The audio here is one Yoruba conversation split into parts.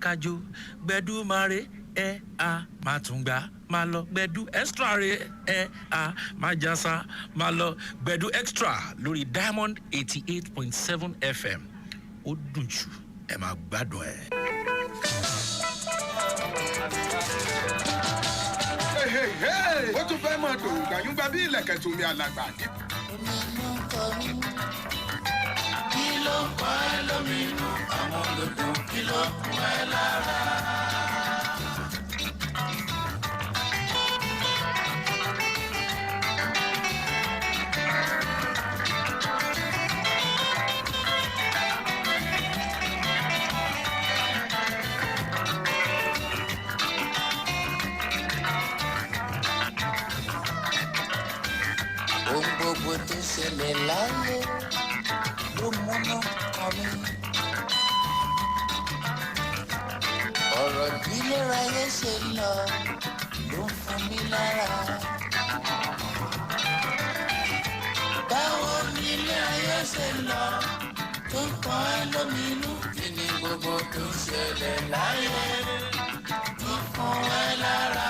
kájọ gbẹ̀du mare a máa tún gbà máa lọ gbẹ̀du extra re a máa jásá máa lọ gbẹ̀du extra lórí Diamond 88.7 FM ó dùn jù ẹ máa gbádùn ẹ. ó tún fẹ́ máa dòwò gbàyúgbà bí ilẹ̀kẹ̀ tó mi alàgbà. kí ló ń pa ẹ́ lóminú àwọn olódò kí ló kún ẹ́ lára. ohun gbogbo tó ṣẹlẹ̀ láyé ló múná kan mi. ọ̀rọ̀ ìdílé ayé ṣe lọ ló ń fún mi lára. báwo ni ilé ayé ṣe lọ tó ń kan ẹ́ lóminú. kí ni gbogbo tó ṣẹlẹ̀ láyé tó fún ẹ lára.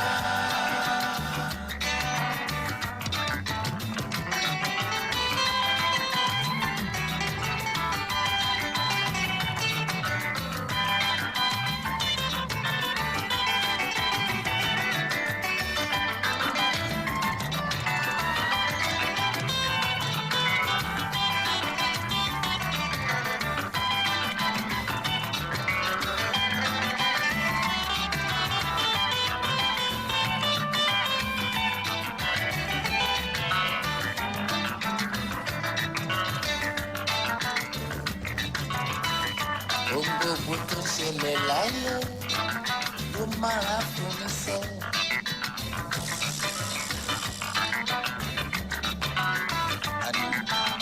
gbogbo tó ṣẹlẹ̀ láyé ló máa fún mi sẹ́.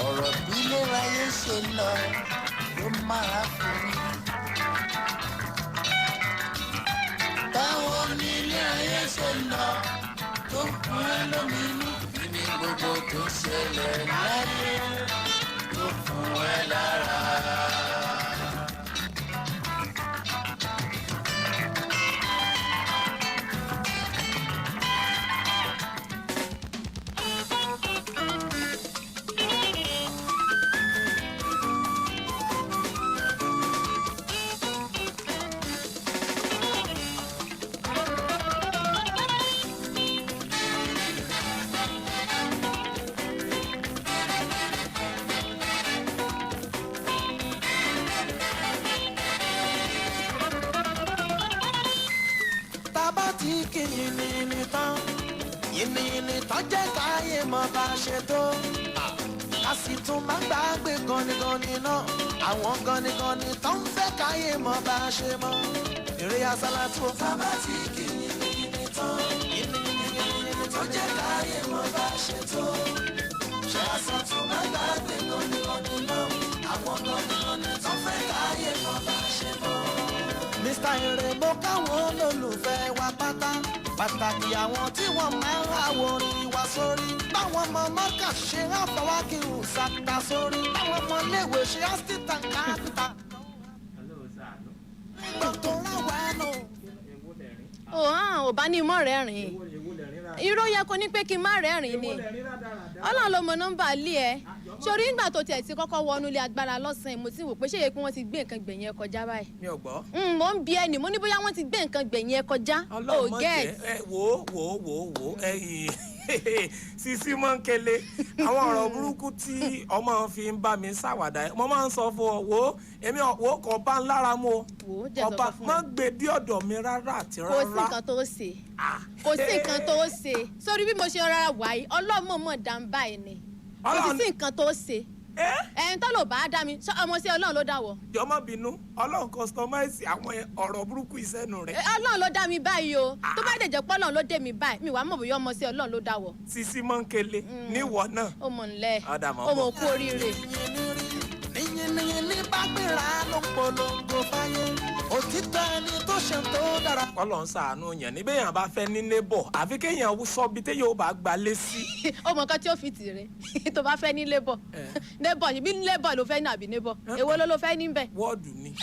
ọ̀rọ̀ bí léráyé ṣe lọ ló máa fún mi. báwo ni ilé ayé ṣe lọ tó kún ẹ́ lóminú. kí ni gbogbo tó ṣẹlẹ̀ láyé ló fún ẹ lára. yìnyín tán yìnyín tán jẹ́ káyé mọ́ bá ṣe tó a sì tún máa gbàgbé ganigani náà àwọn ganigani tó ń fẹ́ káyé mọ́ bá ṣe mọ́ eré asálàtú. tábà tí yìnyín tán yìnyín tán jẹ́ káyé mọ́ bá ṣe tó ṣe a sì tún máa gbàgbé ganigani náà àwọn ganigani tó ń fẹ́ káyé mọ́ bá ṣe mọ́. Mr. Iremo káwọn olólùfẹ́ wa pátá pàtàkì àwọn tí wọ́n máa ń àwòrán wa sórí báwọn ọmọ mọ́kà ṣe ń fọwọ́kìrù sàkà sórí báwọn ọmọ léèwé ṣe á sì tàn káàkiri. gbọ̀ngàn ráwa nù. ò bá ní mọ́ rẹ̀ rìn irọ́ yẹ kó ní pé kí n má rẹ́rìn ni ọlọ́run ló mọ nọ́mbà lé ẹ sórí nígbà tó tiẹ̀ ti kọ́kọ́ wọnú ilé agbára lọ́sàn-án mo ti wò pé ṣé yẹ pé wọ́n ti gbé nǹkan gbẹ̀yìn ẹ kọjá báyìí. mi ò gbọ́. mo ń bi ẹni mo ní bóyá wọ́n ti gbé nǹkan gbẹ̀yìn ẹ kọjá. ọlọ́run mọ̀ jẹ́ wò ẹ̀yìn sisi mọ́ńkele àwọn ọ̀rọ̀ burúkú tí ọmọ fi ń bá mi ṣàwàdà mo máa ń sọ fún ọ wò èmi wò kò bá ń lára mu ọba má gbé dí ọ̀dọ̀ mi rárá àti rárá. kò sí nǹkan tó ṣe kò sí nǹkan tó ṣe sórí bí mo ṣe rárá wáyé ọlọ́mọ mọ̀ dáńbà ẹ̀ ni kò sí nǹkan tó ṣe ẹ̀yin tó lò bá dá mi ọmọ sí ọlọ́run ló dá wọ. jọmọ bínú ọlọ́run customize àwọn ọ̀rọ̀ burúkú ìsẹ́nu rẹ̀. ọlọ́run ló dá mi báyìí o tó bá dẹ̀jẹ̀ pọ́ ọlọ́run ló dé mi báyìí mi wàá mọ̀ bóyá ọmọ sí ọlọ́run ló dá wọ. sisi mọ́ńkele níwọ̀ náà. ó mọ̀ nílẹ̀ ó mọ̀ kú oríire. níyìn ní bá gbéra ló polongo fáyé òtítọ́ ẹni tó tó ṣe tó dára. Ọlọ́run ṣàánú yẹn níbẹ̀ yẹn bá fẹ́ ní neighbor àfi kéèyàn sọ bí téèyàn ó bá gbalé sí. ó mọ nǹkan tí ó fi tì rẹ tó bá fẹ́ ní labour neighbor ṣebí labour ló fẹ́ ní àbí neighbor èwo ló fẹ́ ní bẹ̀. wọ́ọ̀dù ni.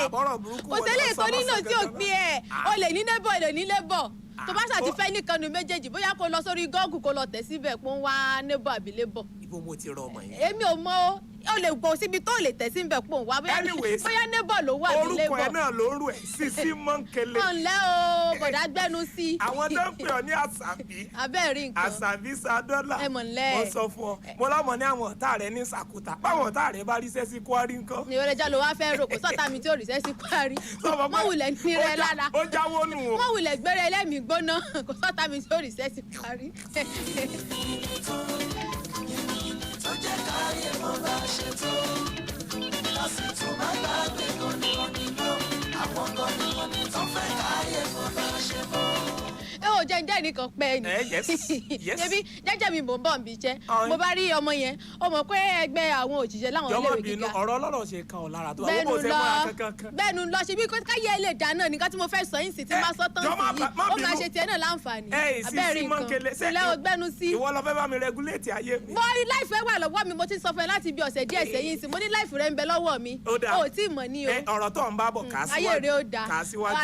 àbọ̀rọ̀ burúkú kò tẹ́lẹ̀ tó nínú tí ò pín ẹ̀ o lè ní neighbor lè ní labour tó bá ṣàti fẹ́ nìkan nu méjèèjì bóyá kó lọ sórí Google kó lọ tẹ̀ síbẹ̀ pé ń wá neighbor àbí labour. ibo mo ti rọ ọmọ yẹn. èmi ò mọ o lè gbọ́ síbi tó lè tẹ̀ síbẹ̀ pé òun wá bóyá neighbor ló wà ní labour. orúkọ ẹ náà ló rú ẹ Sisi Mọ́ńkele. ọ̀nlẹ́ o bọ̀dá gbẹ́nu sí. àwọn tó ń pè ọ ní Àṣàbí. abẹ́ rí nǹkan. Àṣàbí Sadọ́là. ẹ mọ̀ nlẹ́. mo sọ fún ọ mo lọ́mọ ní àwọn ọ̀tá rẹ ní Sàkúta báwọn ọ̀tá rẹ bá ríṣẹ́ sí Kwari ńkọ́. ìrẹ̀lẹ́jà ló wá fẹ́ rò kó sọ́ta mi tí ò ríṣẹ́ sí Kwari. mọ̀ wulẹ̀ ní rẹ lára. ó jáwọ́ nù o. mọ̀ wulẹ̀ gbére ẹlẹ́mìí gbóná kó sọ́ta mi tí ò ríṣẹ́ sí Kwari. tó jẹ́ káyé mo bá ṣe tó lásìkò má gbàgbé gọ́nìgọ́nì náà àwọn gọ́nìgọ́nì tó fẹ́ káyé mo bá ṣe mọ́. ẹ ò jẹ́ ǹjẹ́ nìkan pẹ́ ni. ṣebí jẹ́jẹ́ mi mò ń bọ̀ níbi iṣẹ́ mo bá rí ọmọ yẹn ó mọ̀ pé ẹgbẹ́ àwọn òṣìṣẹ́ láwọn iléèwé gíga. ọ̀rọ̀ ọlọ́rọ̀ ṣe kan ọ̀ lára tó àwọn kò ṣe mọ́ra kankan. bẹ́ẹ̀nu lọ ṣe bí káyé lè dáná nǹkan tí mo fẹ́ sọ yín sí ti máa sọ tán sí yìí ó máa ṣe tiẹ̀ náà láǹfààní. Sisi Mọ́ńkele ilé ọgbẹ́nu sí. ìwọ lọ fẹ́ bá mi rẹgúléètì ayé mi. mo rí láìfẹ́ wà lọ́wọ́ mi mo ti sọ fún ẹ láti bí ọ̀sẹ̀ díẹ̀ sẹ́yìn sí mo ní láìfù rẹ ń bẹ lọ́wọ́ mi o tí ì mọ̀ ní o. ọ̀rọ̀ tó ń bá bọ̀ kà síwájú. ayé rẹ ó da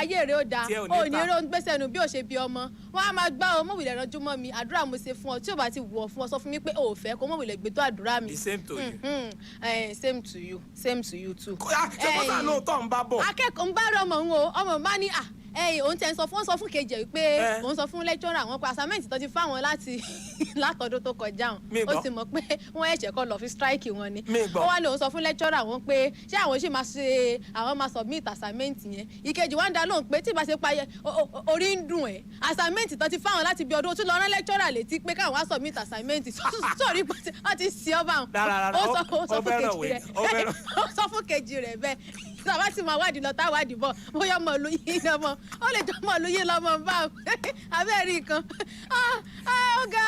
ayé rẹ ó da o ní eré ohun gbèsè nu bí o ṣe bí ọmọ wọn á máa gbá o mọ̀wìlẹ̀ ránjú mọ́ mi àdúrà mo ṣe fún ọ tí o bá ti wọ̀ fún ọ sọ fún mi pé o ò fẹ́ kó mọ̀wìlẹ̀ gbé tó àdúrà mi. the same to you. Same to you same to you too. ṣé kó sá lóòótọ́ ń bá bọ̀. akẹ́kọ̀ọ́ ń bá rẹ ọmọ òun o ọmọ bá ní òun tẹ̀ ń sọ fún kejì ẹ̀ pé òun sọ fún lẹ́kítọ́rà àwọn pé assignment tó ti fáwọn látọdún tó kọjá wọn ó sì mọ̀ pé wọ́n ẹ̀ṣẹ̀ kọ́ lọ fi strike wọn ni ó wá lóun sọ fún lẹ́kítọ́rà wọn pé ṣé àwọn ṣì máa ṣe àwọn máa submit assignment yẹn ìkejì wọn dá lóhùn pé tí ìbá ṣe payẹ orí ń dùn ẹ̀ assignment tó ti fáwọn láti bí ọdún tún lọ rán lẹ́kítọ́rà létí pé káwọn á submit assignment sórí pé wọ́n ti ṣe ọba ó sọ fún kejì rẹ̀ bẹ́ẹ̀ sábà tí máa wádìí lọ tá wádìí bọ̀ bóyá ọmọ ìlú yìí lọ́mọ ó lè jọ ọmọ ìlú yìí lọ́mọ bá abẹ́rẹ́ nǹkan ọ̀gá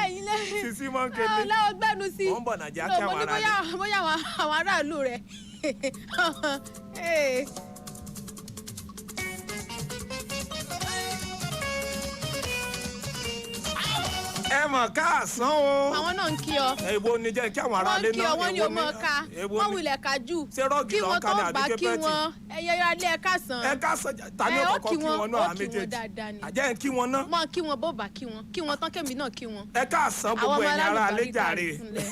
ẹ̀yin lẹ́yìn Sisi Mọ́ńkele láwọn gbẹ́nu sí wọ́n bọ̀ nàjà kí àwọn ará rẹ̀ bóyá àwọn aráàlú rẹ̀. ẹ mọ̀ káàsán o. àwọn náà ń kí ọ. èwo ni jẹ́ kí àwọn aráalé náà. wọ́n kí ọ wọ́n ní o mọ̀ ká wọ́n wulẹ̀ ká jù. ṣé rọ́ọ̀gì lọ́ọ́ ká ní àdúgbò kí wọ́n ẹyẹ alẹ́ ẹ káàsán. ẹ káàsán tani ó kọ́kọ́ kí wọn náà méjèèjì. àjẹ́ kí wọn náà. mọ kí wọn bó bá kí wọn tán kémi náà kí wọn. ẹ káàsán gbogbo ẹ̀yin aráalé jàre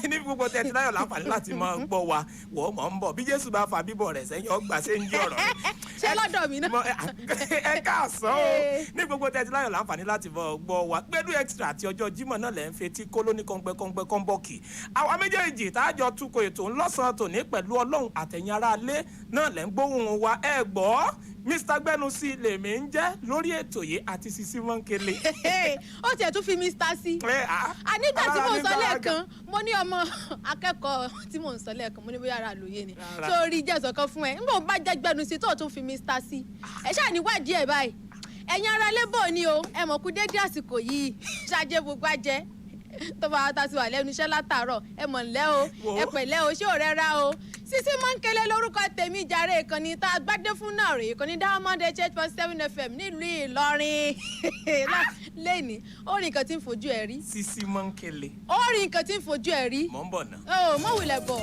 níbi gbogbo tẹ́tí láyọ̀ láǹfààní láti máa gbọ́ wa wọ́n mọ̀ ń bọ̀ bí Jésù bá fa bíbọ̀ rẹ̀ sẹ́yìn ọgbà ṣe ń jí ọ̀rọ̀ rẹ̀. ṣé lọ́dọ̀ mi náà. ẹ káàsán o ní gbogbo tẹ́tí láyọ̀ láǹfààní láti gbọ́ wa Gbẹ́dú Extra àti ọjọ́ Jímọ̀ náà lẹ́ ń fetí kólóní kọ́ngbẹ́kọ́ngbẹ́ kọ́ńbọ́ọ̀kì àwa méjèèjì tájọ tukọ̀ ètò ńlọ́sàn-án tòní pẹ̀lú Ọlọ́run àtẹ̀yìn aráalé náà lẹ́ ń gbóhùn wa ẹ gbọ́ Mr. Gbẹ́nusí lèmi ń jẹ́ lórí ètò yìí àti Sisi Mọ́ńkele. ó tiẹ̀ tún fi Mr. sí. nígbà tí mò ń sọ lẹ́ẹ̀kan mo ní ọmọ akẹ́kọ̀ọ́ tí mò ń sọ lẹ́ẹ̀kan mo ní bóyá ara lóye ni sórí jẹ́sọ̀ kan fún ẹ n bò bá jẹ́ Gbẹ́nusí tó tún fi Mr. sí. ẹ ṣáà ní wádìí ẹ̀ báyìí ẹ̀yin ara lébò ni o ẹ mọ̀ kú dédé àsìkò yìí ṣáájẹ́ gbogbo ajẹ́ tó bá ta sí wà lẹ́nu iṣẹ́ látàárọ̀ ẹ mọ̀ ńlẹ́ o ẹ pẹ̀lẹ́ o ṣé ò rẹ́ra o Sisi Mọ́ńkele lórúkọ tèmi jàre ìkànnì tá a gbádé fún náà rèé ìkànnì Diamond 88.7 FM nílùú Ìlọrin lẹ́ni orin nǹkan tí ń fojú ẹ̀ rí. Sisi Mọ́ńkele. orin nǹkan tí ń fojú ẹ̀ rí. mọ̀ ń bọ̀ náà. o mọ̀ wulẹ̀ bọ̀.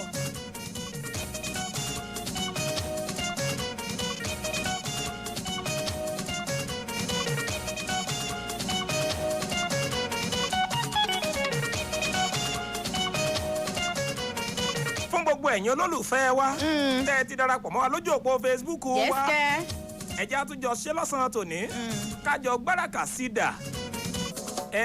gbogbo ẹ̀yin olólùfẹ́ wa tẹ́ ẹ ti darapọ̀ mọ́ wa lójú òpó Facebook wa ẹ jẹ́ àtúnjọ ṣe lọ́sàn-án tòní kájọ gbáràkà sídà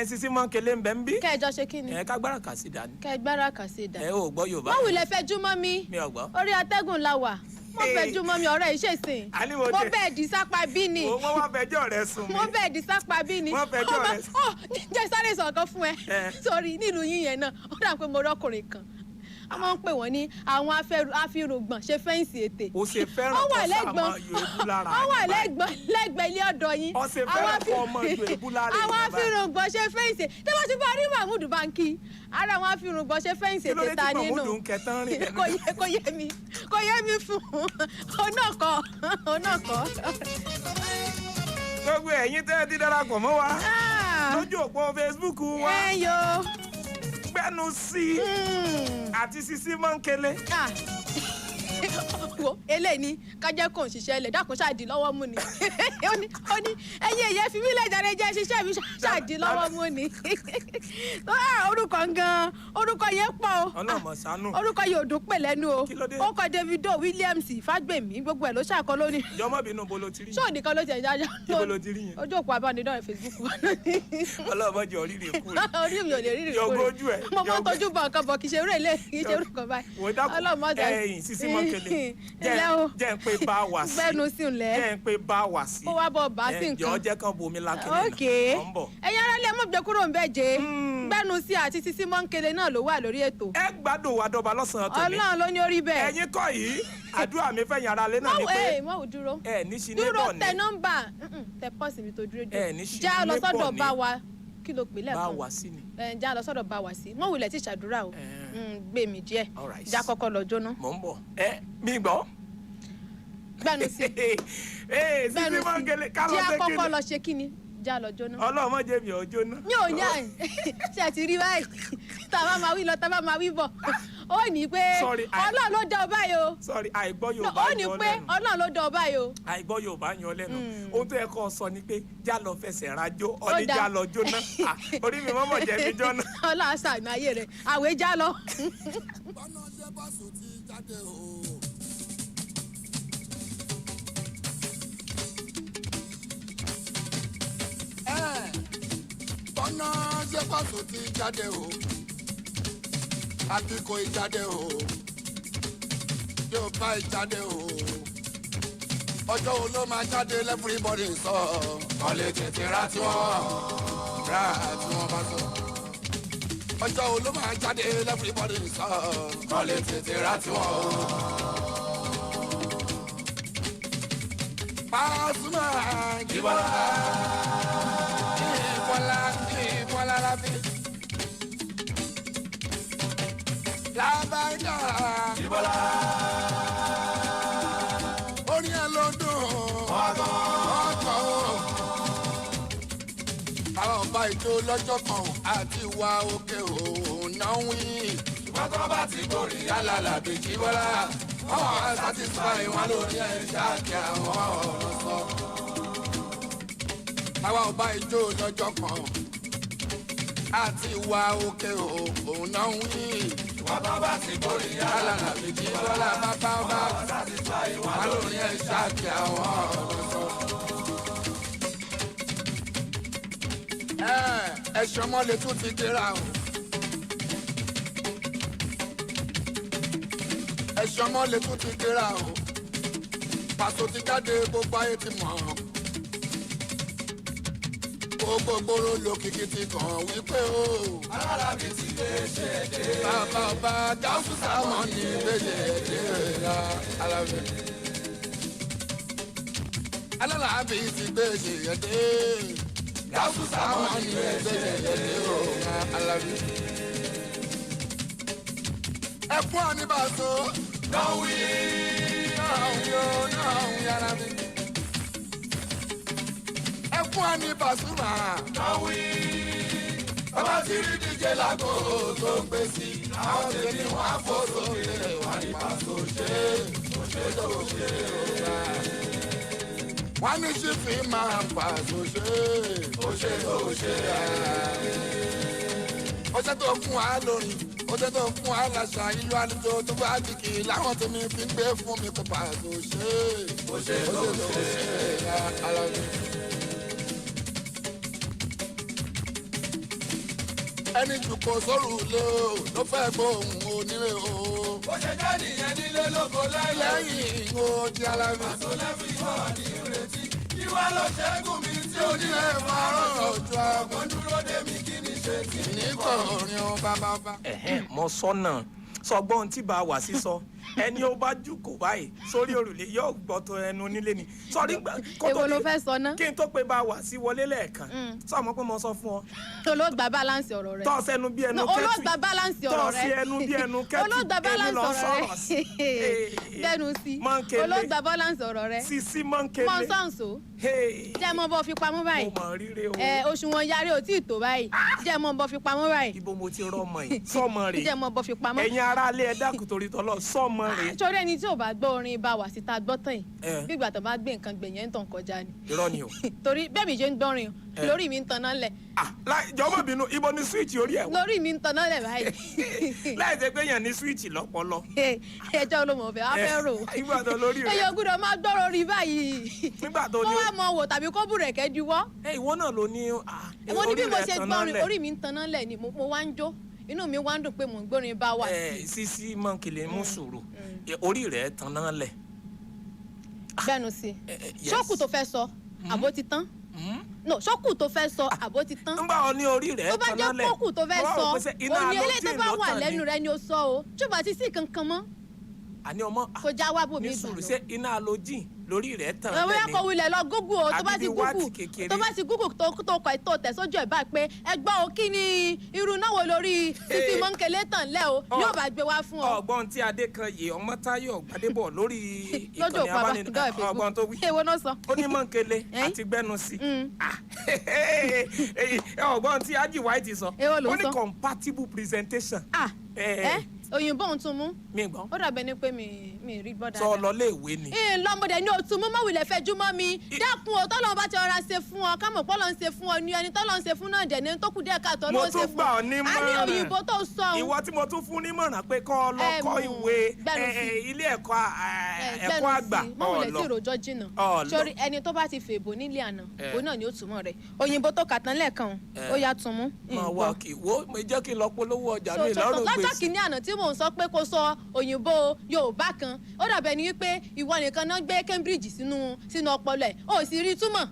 Sisi Mọ́ńkele ń bẹ ń bí. kẹjọ ṣe kí ni. ká gbáràkà sídà ni. kẹ gbáràkà sídà. ẹ ò gbọ́ Yorùbá. wọ́n wulẹ̀ fẹ́ júmọ́ mi. mi ò gbọ́. orí atẹ́gùn la wà mo fẹ́ júmọ́ mi ọ̀rẹ́ ìṣèsìn. mo bẹ́ẹ̀ di sápá bí ni. wọ́n wá fẹjọ́ rẹ sùn mí. mo bẹ́ẹ̀ di sápá bí ni. wọ́n fẹjọ́ rẹ sùn. jẹ́ sáré sọ̀kan fún ẹ. sórí nílùú yín yẹn náà ó dà pé mo rọ́kùnrin kan a máa ń pè wọ́n ní àwọn afirùngbọ̀n ṣe fẹ́ǹsì ètè. o ṣe fẹ́ràn kọ́ sáà máa yọ ebú lára rẹ̀. ó wà lẹ́gbẹ̀ẹ́ ilé ọ̀dọ̀ yín. o ṣe fẹ́ràn kọ́ ọmọ yọ ebú lára rẹ̀. àwọn afirùngbọ̀n ṣe fẹ́ǹsì tí wọ́n ti bá rí Mahmood Banki ara àwọn afirùngbọ̀n ṣe fẹ́ǹsì ètè ta nínú. kí ló dé tí Mahmood ń kẹtàn rìn lẹ́nu. kò yé mi kò yẹ mi fún onákọ. gbogbo ẹ̀yin tẹ́ ẹ ti darapọ̀ mọ́ wa lójú òpó Facebook wa ẹ yo. Gbẹ́nu sí àti Sisi Mọ́ńkélé. wo eléyìí ni kájẹ́ kò ń ṣiṣẹ́ ilẹ̀ dákun ṣáàdì lọ́wọ́ mú ni ó ní ẹ̀yin èyẹ fi mí lẹ́jàre jẹ́ ṣiṣẹ́ mi ṣáàdì lọ́wọ́ mú ni orúkọ gan orúkọ yẹn pọ̀ o ọlọ́mọ ṣàánú orúkọ yìí ò dùn pè lẹ́nu o Kí ló dé? ó kọ Davido Williams Fágbèmí gbogbo ẹ̀ ló ṣàkọ lónìí jọmọbìnú bolo ti rí ṣó nìkan ló ti ẹ̀ jájá Ibo lo ti rí yẹn? ojú òpó abánidọ́rẹ̀ Facebook wa lónìí ọlọ́mọ jẹ orí rẹ̀ kú rẹ̀ orí mi ò lè rí Yọgbó ojú ẹ̀, mo mọ́ yọgbó. tójú bọ̀ nǹkan bọ̀ kì í ṣe eré ilé kì í ṣe orúkọ báyìí wò dákun ọlọ́mọ ọjà ẹ̀yìn Sisi Mọ́ńkélé ẹ̀lẹ́ o jẹ́ ń pé bá wà sí gbẹ́nu sí ńlẹ̀ jẹ́ ń pé bá wà sí kó wá bọ̀ bá sí nǹkan. jọ jẹ́ kan bomi lákìlẹ̀ ok náà ń bọ̀. ẹ̀yin aráàlú ẹ̀ mọ̀ gbé kúrò ń bẹ̀ jẹ́ gbẹ́nu sí àti Sisi Mọ́ńkélé náà ló wà lórí ètò. ẹ gbádùn wa dọba lọ́sàn-án tòní Ọlọ́run ló ní orí bẹ́ẹ̀. ẹ̀yin kọ́ yìí àdúrà mi fẹ̀yìn ara lé náà ni pé mọ̀wù dúró ẹ ní sí dúró nébọ̀ tẹ ní nọ́mbà tẹ pọ́ọ̀sì mi tó dúró Ẹ ní sí já lọ neighbor sọ́dọ̀ ní. bá wa kí ló pè bá lẹ́ẹ̀kan wà sí ni já lọ sọ́dọ̀ bá wa sí mọ̀wù ilẹ̀ tí ṣàdúrà o gbé mi díẹ̀ Alright. já kọ́kọ́ lọ jóná mò ń bọ̀ mi gbọ́. gbẹ́nu sí Sisi Mọ́ńkélé ká lọ já sí kọ́kọ́ kíni lọ ṣe kíni já lọ jóná. ọlọ́mọ jẹ́ mi ò jóná. mi ò yá ṣe ti rí báyìí tá a bá máa wí lọ tá a bá máa wí bọ̀ ó ní pé Sorry, Ọlọ́run ló dá ọ báyìí o sorry àìgbọ́ Yorùbá ó ní yan pé lẹ́nu Ọlọ́run ló dá ọ báyìí o. àìgbọ́ Yorùbá yan lẹ́nu ohun tó yẹ kó sọ ni pé já lọ fẹsẹ̀ rajó Ó ọní dáa. já lọ jóná Ah, orí mi mọ́mọ́ jẹ́ mi jóná. Ọlọ́run àṣàmì ayé rẹ̀ àwẹ̀ já lọ. bọ́nà ṣe bọ́sù ti jáde o. bọ́nà ṣe bọ́sù ti jáde o. àbí kò jáde o. yóò bá ìjáde o. ọjọ́ wo ló máa jáde everybody sọ. kọ́ lè tètè ra tiwọn ra tiwọn bá sọ. ọjọ́ wo ló máa jáde everybody sọ. kọ́ lè tètè ra tiwọn. Pasuma Jibola Jibola lafi Labaida Jibola orin ẹ ló dùn ọkọ àwọn ọba ìjó lọ́jọ́ kan àti ìwà òkè òun náà wí ṣùgbọ́n tó bá ti gòrí alálà bí Jibola wọ́n wá satisfy wọn lórí ẹ̀ṣá kí àwọn ọ̀rọ̀ sọ. àwa ọba ìjó lọ́jọ́ kan àti ìwà òkè òun náà ń wí. ṣùgbọ́n tó bá ti gòrí alálà bí Jibola bàbá ọba satisfy wọn lórí ẹ̀ṣá kí àwọn ọ̀rọ̀ sọ. ẹ̀ṣọ́ mọ́lẹ̀ tún ti dira o. ẹ̀ṣọ́ mọ́lẹ̀ tún ti dira o. Pàṣọ ti jáde gbogbo ayé ti mọ̀. gbogbo gbòòrò lókìkí ti kàn wípé o. Alálàbí ti lè ṣe dé. bàbá ọba gáúsù sámọ̀ ní ìbéjì ẹ̀dẹ́ ra Alábí. Alálàbí ti gbèjì ẹ̀dẹ́. gáúsù sámọ̀ ní ìbéjì ẹ̀dẹ́ ra Alábí. ẹkún àníbàṣọ. náà wí yára mi. ẹkún àníbàṣùmá. náà wí. bàbá ti rí díje lágbo tó ń gbé sí. àwọn tèmi wọn á fò sókè wọn ní pàṣẹ òṣè tó ṣe òṣà. wọ́n ní ṣífì máa ń pàṣẹ òṣè tó ṣe. ọṣẹ tó fún wa lórí ọjọ́ tó fún wa láṣà ìlú àlùjọ tó bá jìkì láwọn tó mi fi ń gbé fún mi kó pàṣẹ òṣè tó ṣe Alábí. ẹni jùkọ̀ sórí ilé o ló fẹ́ gbóhùn onílé o. bó ṣe jẹ́ nìyẹn nílé lóko lẹ́yìn o ti Alábí. àtò lẹ́fì náà ní ìrètí kí wá ló ṣẹ́gun mi tí onílé máa rán ojú àgbọn dúró dé mi kí ni ṣe tí ní kọrin o bàbá. mọ sọ́nà sọgbọ́n tí bá wà sísọ ẹni ó bá jùkò báyìí sórí òrùlé yóò gbọ́tọ̀ ẹnu nílé ni sọrí èwo ló fẹ́ sọ ná. kí n tó pé bá wà sí wọlé lẹ́ẹ̀kan sọ mọ pé mo sọ fún ọ. olóògbà balance ọ̀rọ̀ rẹ. tọ́ sẹ́nu bí ẹnu kẹ́tù olóògbà balance ọ̀rọ̀ rẹ. tọ́ sí ẹnu bí ẹnu kẹ́tù olóògbà balance ọ̀rọ̀ rẹ. bẹ́ẹ̀nu sí Mọ́ńkele. olóògbà balance ọ̀rọ̀ rẹ. sisi Mọ́ńkele. mọ́ńsọ̀nsọ̀ jẹ́ mọ́ bọ́ fi pamọ́ báyìí. mo mọ̀ ríre o. òṣùwọ̀n yarí ò tí ì tó báyìí jẹ́ mọ́ bọ́ fi pamọ́ báyìí. ibo mo ti rọmọ yìí sọmọ rè jẹ́ mọ́ bọ́ fi pamọ́. ẹ̀yin aráalé ẹ dákun torí tọ́lọ́ sọmọ rè. torí ẹni tí ò bá gbọ́ orin bá wà síta gbọ́ tán yìí bí ìgbà tó bá gbé nǹkan gbẹ̀yẹ̀ ń tàn kọjá ni. irọ́ ni o. torí bẹ́ẹ̀ mi ṣe ń gbọ́rin lórí mi ń taná lẹ̀. jọ̀wọ́ bínú ibo ni switch orí ẹ̀ wá. lórí mi ń taná lẹ̀ báyìí. láì ṣe pé yàn ní switch lọ́pọlọ. ẹjọ́ ló mọ̀ fẹ́ wá fẹ́ rò. ìgbà tó lórí rẹ̀. èyàn gbọ́dọ̀ máa gbọ́rọ̀ rí báyìí. nígbà tó ní. kó wá mọ wò tàbí kó búrẹ̀kẹ́ juwọ́. ìwọ náà ló ní. mo ní bí mo ṣe gbọ́rin orí mi ń taná lẹ̀ ni mo wá ń jó inú mi wá ń dùn pé mò ń gbórin bá wà sí. Sisi Mọ́ńkele mú sùúrù orí rẹ̀ tanná lẹ̀. bẹ́ẹ̀nu sí ṣọ́ọ̀kù tó fẹ́ sọ àbó ti tán no ṣọ́ọ̀kù tó fẹ́ sọ àbó ti tán. nígbà wọn ní orí rẹ̀ tó bá tanná jẹ́ lẹ̀. kókù tó fẹ́ sọ òní eléyìí tó bá wà lọ́tàn lẹ́nu ni. rẹ ni ó sọ o tí ó bá ti sí kankan mọ́ àní ọmọ kò já wá bòmí ní ìgbà sùúrù lọ. ṣé iná halogene lórí rẹ̀ tàn ẹ bóyá lẹ́ni. kò wulẹ̀ lọ gúgù o tó bá Àbí ti bí wáàtì gúgù kékeré. tó bá ti gúgù tó kọ tó tẹ̀ sójú ẹ̀ báyìí pé ẹgbọ́n o kí ni irú náà wo lórí Sisi Mọ́ńkele tàn lẹ́ o yóò bá gbé wá fún ọ. ọgbọ́n tí Adékanyè Ọmọ́táyọ̀ Gbadébọ̀ lórí lójú ìkànnì òpó abánidọ́rẹ̀ẹ́ Facebook ọgbọ́n tó wí. èwo náà sọ. ó ní Mọ́ńkele àti gbẹ́nu sí ọgbọ́n tí Aji White sọ Èwo ló ó ní sọ? compatible presentation. òyìnbó ń tún mú mi gbọ́ ó dàbẹ̀ ni pé mi rí gbọ́ sọ dáadáa. lọ léèwé ni. lọ́mọdé ní òtún mú mọ́wìlẹ̀ fẹjú mọ́ mi dákun o tọ́lọ́ bá ti ọ̀rá ṣe fún ọ kámọ̀ pọ́lọ́ ń ṣe fún ọ ní ẹni tọ́lọ́ ń ṣe fún náà dẹ̀ ní tó kù díẹ̀ káàtó mo ló ń ṣe tún fún gbà ọ. ọ ní a ní mọ̀ràn òyìnbó tó sọ ohun. ìwọ tí mo tún fún nímọ̀ràn pé kọ́ ọ lọ kọ́ ìwé ilé ẹ̀kọ́ àgbà mọ̀wìlẹ̀ sí ìròjọ́ jìnnà sórí ẹni tó bá ti fèbò nílé àná òun náà ni ó túmọ̀ rẹ̀ òyìnbó tó kàtán lẹ́ẹ̀kan ó yá tún mú. máa wá kí wo jẹ́ kí n lọ polówó ọjà mi lọ́rùn gbèsè. lọ́jọ́ kìíní àná tí mò ń sọ pé kó sọ òyìnbó Yorùbá kan ó dàbẹ̀ ni wípé ìwọ nìkan náà gbé Cambridge sínú ọpọlọ ẹ̀ ó sì rí túmọ̀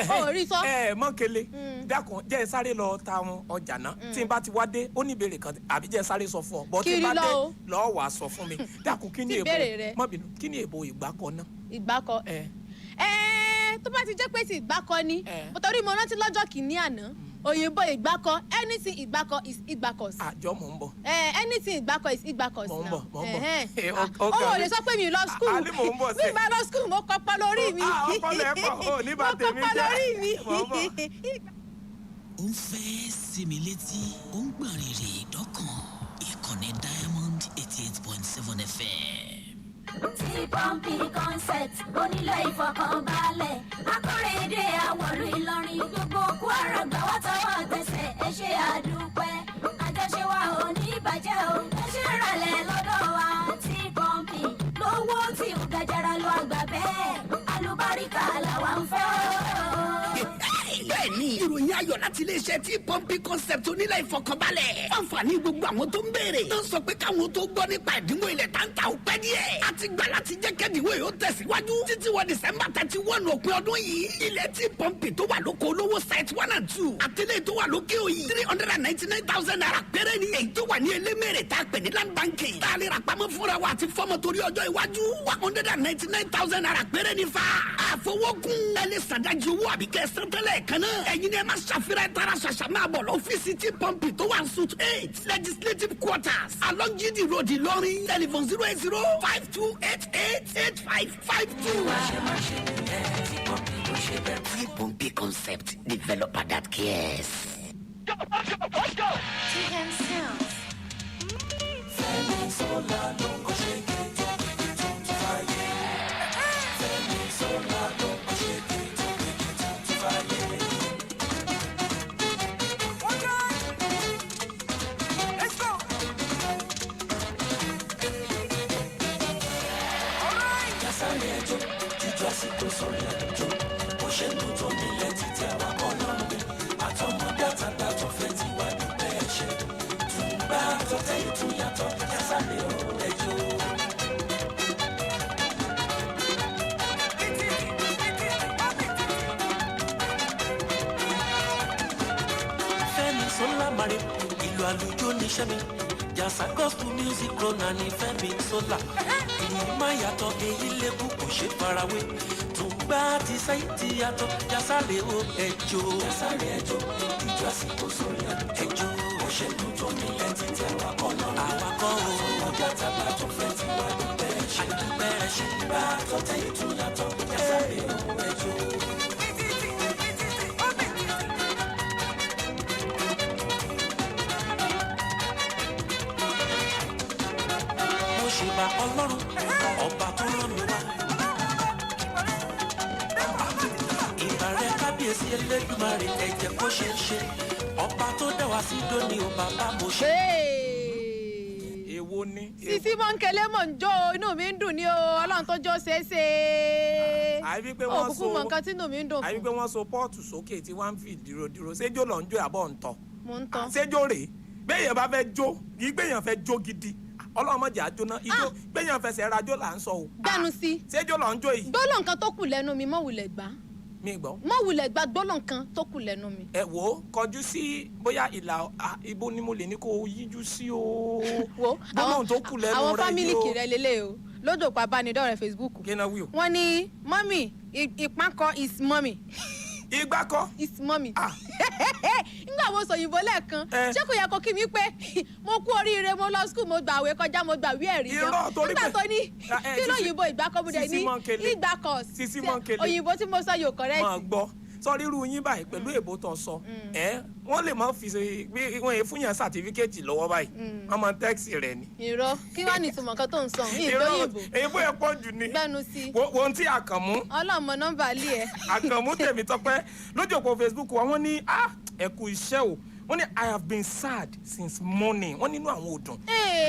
ó rí sọ. Mọ́ńkele dákun jẹ́ ẹ sáré lọ ta àwọn ọjà náà tí n bá ti wá dé ó ní ìbéèrè kan àbí jẹ́ ẹ sáré sọ fún ọ bọ́ tí n bá dé lọ́ọ́ wàá sọ fún mi dákun kí ni èbó mọ́bìnú kí ni èbó ìgbákọ náà. ìgbákọ tó bá ti jẹ́ pé ti ìgbákọ ni torí mo rántí lọ́jọ́ kìíní àná òyìnbó ìgbákọ anything ìgbákọ is ìgbákọs. àjọ mò ń bọ̀. anything ìgbákọ is ìgbákọs náà. mò ń bọ̀. ó wò lè sọ pé mi lọ skul àlè mò ń bọ̀ sẹ́. mi bá lọ skul mo kọ́pọ́ lórí mi. ọpọlọ ẹ pọ̀ ó ní bá tèmi jẹ́ mo kọ́pọ́ lórí mi. ó ń fẹ́ sinmi létí ó ń gbọ̀n rìrì dọ́kàn ìkànnì Diamond 88.7 FM. T-Pumpy concept onílé ìfọkànbalẹ̀ akọ́rẹ́dẹ́ àwọ̀lú Ìlọrin gbogbo Kwara gbọ́wọ́ tọwọ́ tẹsẹ̀ ẹ ṣe àdúpẹ́ àjọṣe wa ò ní bàjẹ́ o ẹ ṣe ràlẹ̀ lọ́dọ̀ wa T-Pumpy lówó tí ò gajara lọ àgbà bẹ́ẹ̀ alùbáríkà làwa ń fẹ́ o. bẹ́ẹ̀ni ìròyìn ayọ̀ láti iléeṣẹ́ T-Pumpy concept onílẹ̀ ìfọkànbalẹ̀ àǹfààní gbogbo àwọn tó ń béèrè tó ń sọ pé káwọn tó gbọ́ nípa ìdínwó ilẹ̀ táǹtà ó pẹ́ díẹ̀ a ti gbà láti jẹ́ kẹ́dínwó yóò tẹ̀síwájú títí wọ December 31 òpin ọdún yìí ilẹ̀ T-Pumpy tó wà lóko olówó site 1 and 2 àtẹlẹ́ tó wà lókè òyì 399,000 naira péré ni èyí tó wà ní elémèrè tá a pè ní land banking tá a lè ra pamọ́ fúnra wa àti fọ́mọ torí ọjọ́ iwájú 199,000 naira péré ni fa àfọwọ́kùn ẹ lè sàdájú owó àbíkẹ́ sẹ́tẹ́lẹ̀ kan náà ẹ̀yin ni ẹ máa ṣàfihàn tara ṣàṣà máa bọ̀ lọ́fíìsì T-Pumpy tó wà suit 8 legislative quarters along Gidi road Ìlọrin telephone 08052888552. T-Pumpy concept developer that cares. TM Sounds. Fẹ́mi Sola Mare ìlú àlùjọ níṣẹ́ mi jàǹsà gospel music rona ní Fẹ́mi Sola má yàtọ̀ èyí lébù kò ṣe farawé tùǹgbà ti sáyé ti yàtọ̀ jásàlẹ̀ o ẹjọ́ jásàlẹ̀ ẹjọ́ ìjọ àsìkò sórí ẹjọ́ òṣèlú tó nílẹ̀ ti tẹ̀ wá kọ́ lọ́rùn àwakọ̀ o ọjà tàbá tó fẹ́ ti wá dúpẹ́ ṣe dúpẹ́ ṣe bá tó tẹ̀ ètò yàtọ̀ jásàlẹ̀ o ẹjọ́. Ṣèbà ọlọ́run ọba tó rán mi wá. Ìbà rẹ̀ kábíyèsí Elédùmarè ẹ̀jẹ̀ kó ṣe é ṣe. Ọba tó dá wa sí dóní o bàbá mo ṣe. Èwo ni. Sisi Mọ́ńkẹ́lẹ́ mọ̀ ń jó inú mi ń dùn ní o ọlọ́run tó jó ṣeéṣe. Àbí pé wọ́n so òkùnkùn mọ̀ nǹkan tí inú mi ń dùn fún. Àbí pé wọ́n so pọ́ọ̀tù sókè tí wọ́n ń fi dúró séjó lọ ń jó àbọ̀ ń tọ̀. Mo ń tọ́. Séjó rèé béèyàn bá fẹ́ jó kì í béèyàn fẹ́ jó gidi ọlọ́mọdé àjóná ijó gbẹ̀yàn fẹsẹ̀ rajó là ń sọ o. Dẹnu sí. Séjó lọ ń jó yìí. Gbólóhùn nǹkan tó kù lẹ́nu mi mọ̀ wulẹ̀ gbá. Mi gbọ́. Mọ̀ wulẹ̀ gbá gbólóhùn nǹkan tó kù lẹ́nu mi. Ẹ wò ó kọjú sí bóyá ìlà ibo ni mo lè ní kó o yíjú sí o. Wo gbólóhùn tó kù lẹ́nu rẹ yìí o. àwọn fámìlì kìrẹ lélẹ̀ o lódò pa abánidọ́rẹ̀ Facebook. Kí ni wí o. Wọ́n ní mọ́mì ìpánkọ is mọ́mì. Igbá kọ́. Is mọ́mì. Nígbà wo sọ òyìnbó lẹ́ẹ̀kan ṣé kò yẹ kó kí mi pé mo kú oríire mo lọ skul mo gbàwé kọjá mo gbàwé ẹ̀rí gan nígbà tó ní kí lóyìnbó ìgbàkọ́bùdẹ ní ìgbàkọ̀ òyìnbó tí mo sọ yóò kọ́rẹ́ẹ̀tì. máa gbọ́ sọrí irú yín báyìí pẹ̀lú èbó tó sọ wọ́n lè má fi bí wọ́n yẹ fún yàn sàtífíkẹ́ẹ̀tì lọ́wọ́ báyìí wọ́n máa tẹ́ẹ̀sì rẹ̀ ni. irọ́ kí wàá ní ìtumọ̀ kan tó ń sọ ìgbóyìnbó. èyìnbó yẹn pọ̀ jù ni. gbẹnu sí. wo ohun tí àkànmú. ọlọ́mọ nọ́mbà lé ẹ. àkànmú tèmi tọpẹ́ lójú òpó Facebook wa wọ́n ní ẹ kú iṣẹ́ o wọ́n ní I have been sad since morning wọ́n nínú àwọn òdùn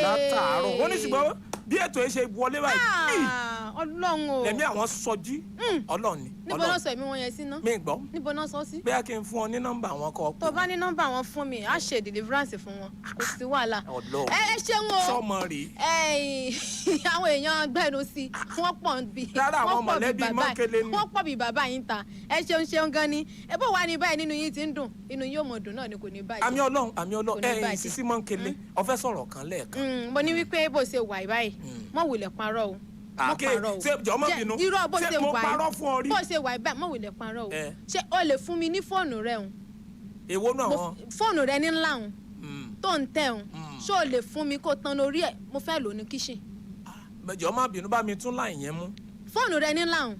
látàárọ̀ wọ́n ní ṣùgbọ́n bí ètò ẹ ṣe wọlé báyìí ọlọ́run o lẹ́mí àwọn sọjí ọlọ́run ni. níbo náà sọ ẹ̀mí wọn yẹn sí ná. mi gbọ́. níbo náà sọ sí. bóyá kí n fún ọ ní nọ́mbà àwọn kọ. tó bá ní nọ́mbà wọn fún mi á ṣe deliverance fún wọn kò sí wàhálà. ọlọ́run ẹ ṣeun o. sọmọ rèé. àwọn èèyàn gbẹnu sí wọ́n pọ̀ bí. lára àwọn mọ̀lẹ́bí Mọ́ńkẹ́lẹ́ ni. wọ́n pọ̀ bí bàbá yín ta ẹ ṣeun gan ni ẹ bó wà ní báyìí nínú yín ti ń dùn inú yóò mọ̀ dùn náà ni kò ní báyìí. àmì ọlọ́run Sisi Mọ́ńkẹ́lẹ́ ó fẹ́ sọ̀rọ̀ kan lẹ́ẹ̀kan. mo ní wípé bó ṣe wà báyìí mọ̀ wulẹ̀ parọ́ o ṣe jọmọ bínú irọ́ bó ṣe mo wà parọ́ fún ọ rí. bó ṣe wà báyìí mọ̀ wulẹ̀ parọ́ o ṣé o lè fún mi ní fóònù rẹ o. èwo náà wọn. fóònù rẹ ní ńlá o tó ń tẹ̀ o ṣé o lè fún mi kó tan lórí ẹ̀ mo fẹ́ lò ní kíṣìn. jọmọ bínú bá mi tún láì yẹn mú. fóònù rẹ ní ńlá o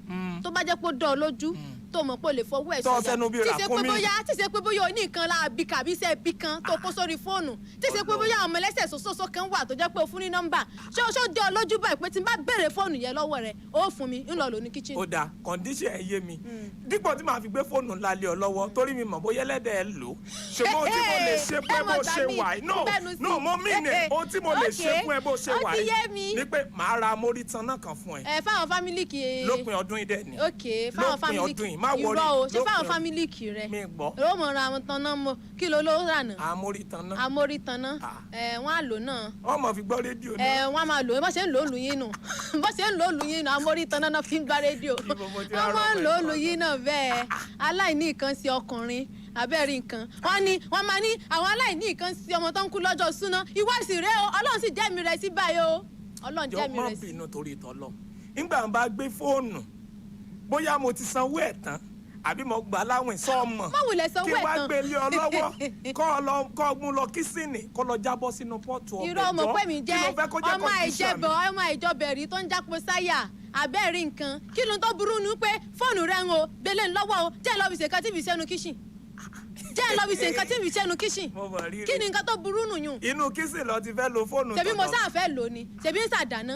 tó bá jẹ́ pé ó dán ọ lójú tó mọ̀ pé o lè fọwọ́ ẹ̀ sọ́jà tí ṣe pé bóyá o ní nǹkan la bí kàbí iṣẹ́ bí kan tó kó sórí fóònù tí ṣe pé bóyá ọmọ ẹlẹ́sẹ̀ sọ́sọ́sọ́ kan wà tó jẹ́ pé o fún ní nọ́mbà ṣé o dé ọ lójú báyìí pé tí n bá béèrè fóònù yẹn lọ́wọ́ rẹ̀ ó fún mi ń lọ lò ní kíchìn. ó dáa kọ́ndíṣẹ̀ ẹ̀ yé mi dípò tí màá fi gbé fóònù ńlá lé ọ lọ́wọ́ torí mi mọ̀ bóyá ẹlẹ́dẹ̀ ẹ lò ṣùgbọ́n tí mo lè ṣe pé bó ṣe wà no mo mí ni ohun tí mo lè ṣe fún ẹ bó ṣe wà yìí ni pé màá ra amórítan náà kan fún ẹ. fáwọn fámílì kì í. lópin ọdún yìí dẹ ni. ok fáwọn fámílì kì í irọ́ o ṣé fáwọn fámílì kì í rẹ. mi gbọ́. ló mọ̀ ra àwọn tan náà mọ̀ kí ló ló rà náà. amórítan náà. amórítan náà wọ́n á lò náà. wọ́n mọ̀ fi gbọ́ rédíò náà. wọ́n á máa lò bó ṣe ń lò ó lù yín nù bó ṣe ń lò ó lù yín nù amórítan náà fi ń gbá rédíò. wọ́n máa ń lò ó lù yín náà bẹ́ẹ̀ aláìní nǹkan sí ọkùnrin abẹ́rẹ́ nǹkan wọ́n máa ní àwọn aláìní nǹkan sí ọmọ tó ń kú lọ́jọ́ súná ìwọ sì rẹ o ọlọ́run sì jẹ́mi rẹ sí báyìí o ọlọ́run jẹ́mi rẹ sí. jọ má bínú torí ìtọ́lọ́ nígbà bá gbé fóònù bóyá mo ti sanwó ẹ̀ tán àbí mo gbà láwìn sọ́ọ̀mọ̀ kí wàá gbé lé ọ lọ́wọ́ kọ́ mú lọ kísìnì kọ́ lọ jábọ́ sínú pọ́ọ̀tù ọbẹ̀ jọ irọ́ ọmọ pé mi jẹ́ ọmọ mi. ìjọbẹ̀rí tó ń jápo sáyà abẹ́rẹ́ nǹkan kí ló ń tó burú nu pé fóònù rẹ̀ ń o gbélé lọ́wọ́ o jẹ́ lọ́ọ́ fi ṣe nǹkan tí fi ṣẹ́nu kíṣìn jẹ́ lọ́ọ́ fi ṣe nǹkan tí fi ṣẹ́nu kíṣìn kí ni nǹkan tó burú nù yùn. inú kíṣìn lọ ti fẹ́ lo fóònù tọ̀dọ̀. ṣebí mo sáà fẹ́ lò ní ṣebí ń ṣàdáná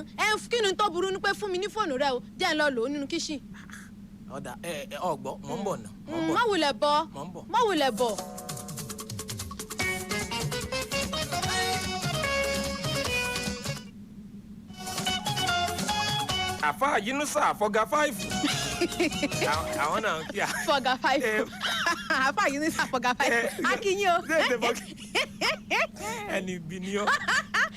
kí ni tó burú nu pé fún mi ní fóònù rẹ o jẹ́ lọ́ọ́ lò ó nínú kíṣìn. ọ̀dà ọ̀gbọ́ mọ̀ ń bọ̀ náà. má wulẹ̀ bọ̀ má wulẹ̀ bọ̀. àfa Yunusa àfọgà 5 àwọn náà kí a. fọgà 5 àfa Yunusa àfọgà 5 akínyìn o. ẹni ibi ni ọ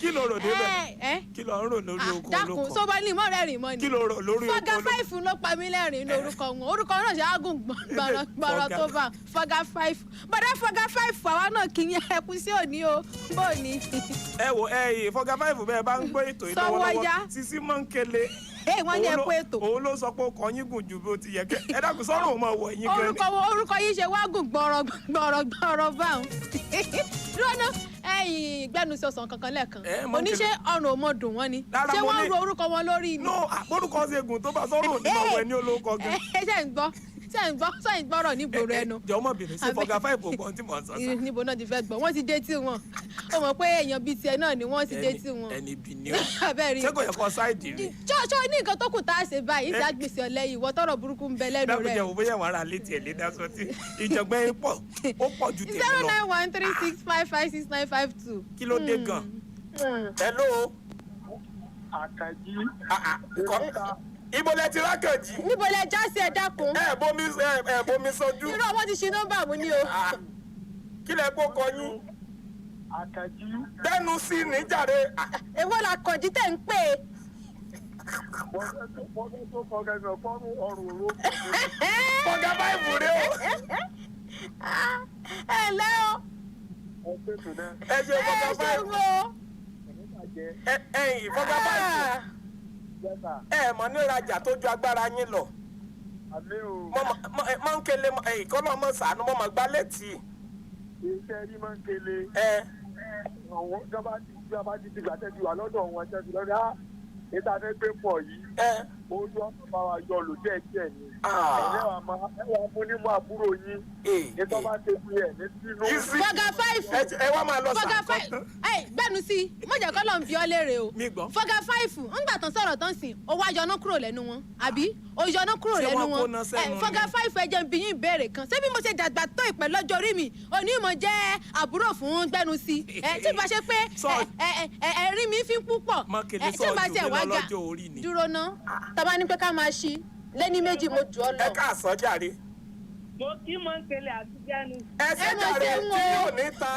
kí ló rò débẹ̀ kí ló ń rò lórí oko olóko dákun sọ́ba ní ìmọ̀ rẹ̀ rìn mọ́ ni kí ló rò lórí oko Fọ́gá 5 ló pa mí lẹ́rìn ní orúkọ náà ṣe ágùn gbọ̀rọ̀ tó bá Fọ́gá 5 bọ́dá Fọ́gá 5 àwa náà kì í ẹkú sí òní o bó ni. ẹ wo Fọ́gá 5 bẹ́ẹ̀ bá ń gbọ́ ètò ìlọ́wọ́lọ́wọ́ Sisi Mọ́ńkele wọ́n ní ẹ̀kú ètò. òun ló sọ pé ó kọ yín gùn ju bó ti yẹ kẹ́ ẹ dákun sọ́run òun máa wọ̀ yín gan ni. orúkọ yìí ṣe wá gùn gbọ̀rọ̀ báwọn. lọ́nà gbẹ́nusí ọ̀sán kankan lẹ́ẹ̀kan oníṣẹ́ ọ̀run òmò dùn wọ́n ni ṣé wọ́n ro orúkọ wọn lórí ni. no àpórúkọ ṣe gùn tó bá sọ́run òní máa wọ̀ ní olóko gan. ṣe ń gbọ́ sẹ́yìn gbọ́rọ̀ nígboro ẹnu. jọ̀wọ́ bìnrin sí Fọ́gá 5 ògbọ́n tí mò ń sọ sá. níbo náà ti fẹ́ gbọ́ wọ́n ti dé tí wọn ó mọ̀ pé èèyàn bíi tiẹ̀ náà ni wọ́n ti dé tí wọn. ẹni bí ni ó ṣé kò yẹ kó ṣáìdì rí. ṣọ́ ní nǹkan tó kù tá a ṣe báyìí ìṣe àgbèsè ọ̀lẹ́yìn ìwọ tọrọ burúkú ń bẹ lẹ́nu rẹ̀. dábìjẹ́ wo bóyá wọn ara létí ẹ̀ lé dáṣọ tí ìjọgbẹ́ ó pọ̀ ju tèmi lọ. 09136556952. kí ló dé gan. hello. Àkànjí. ibo lẹ ti rákànjí. níbo lẹ já sí ẹ dákun. ẹ bomi sójú. irú ọmọ ti ṣe nọ́mbà mú ni o. kí lẹ kó kọ yín. Àkànjí. dẹnu sí níjàre. èwo la kànjí tẹ̀ ń pè é. Fọ́gá tó fọ́gá ẹ̀sán fọ́rùn ọrùn òru. Fọ́gá 5 rẹ o. ẹ lẹ́ o. ẹ ṣe Fọ́gá 5. ẹ̀yin Fọ́gá 5. ẹ mọ̀ ní ìrajà tó ju agbára yín lọ. Mọ́ńkele ìkọ́nà mọ̀ sànú mọ́ mọ̀ gbá létí. iṣẹ́ rí Mọ́ńkele. àwọn jábá ti di gbàtẹ́ ti wà lọ́dọ̀ wọn ṣẹ́ ti lọ́dọ̀ ìta fẹ́ gbé pọ̀ yìí. ojú ọ̀sán bá wa yọ lò díẹ̀ díẹ̀ ni. ẹ̀wà mú ní mú àbúrò yín. nítorí bá ṣe fi ẹ̀ ní sínú. Fọ́gá 5. ẹ wá máa lọ Fọ́gá 5. gbẹ́nu sí i mọ̀jẹ̀ kọ́ ló ń bi ọ́ léèrè o. mi gbọ́. Fọ́gá 5 ńgbà tán sọ̀rọ̀ tán sìn ó wá yọná kúrò lẹ́nu wọn àbí ó yọná kúrò lẹ́nu wọn. Fọ́gá 5 ẹ jẹ́ n bi yín ìbéèrè kan ṣé bí mo ṣe dàgbà tó ìpẹ́ lọ́jọ́ orí mi òní mo jẹ́ àbúrò fún gbẹ́nu sí i tí bá ṣe pé ẹ̀rí mi fi ń púpọ̀ tí bá ṣe wá ga dúró ná tàbá ní pé ká máa ṣí lẹ́ni méjì mo jù ọ lọ. ẹ káàsán jàre. mo kí Mọ́ńkele àti Gbẹ́nu. ẹ ṣe jàre tí yóò ní ta.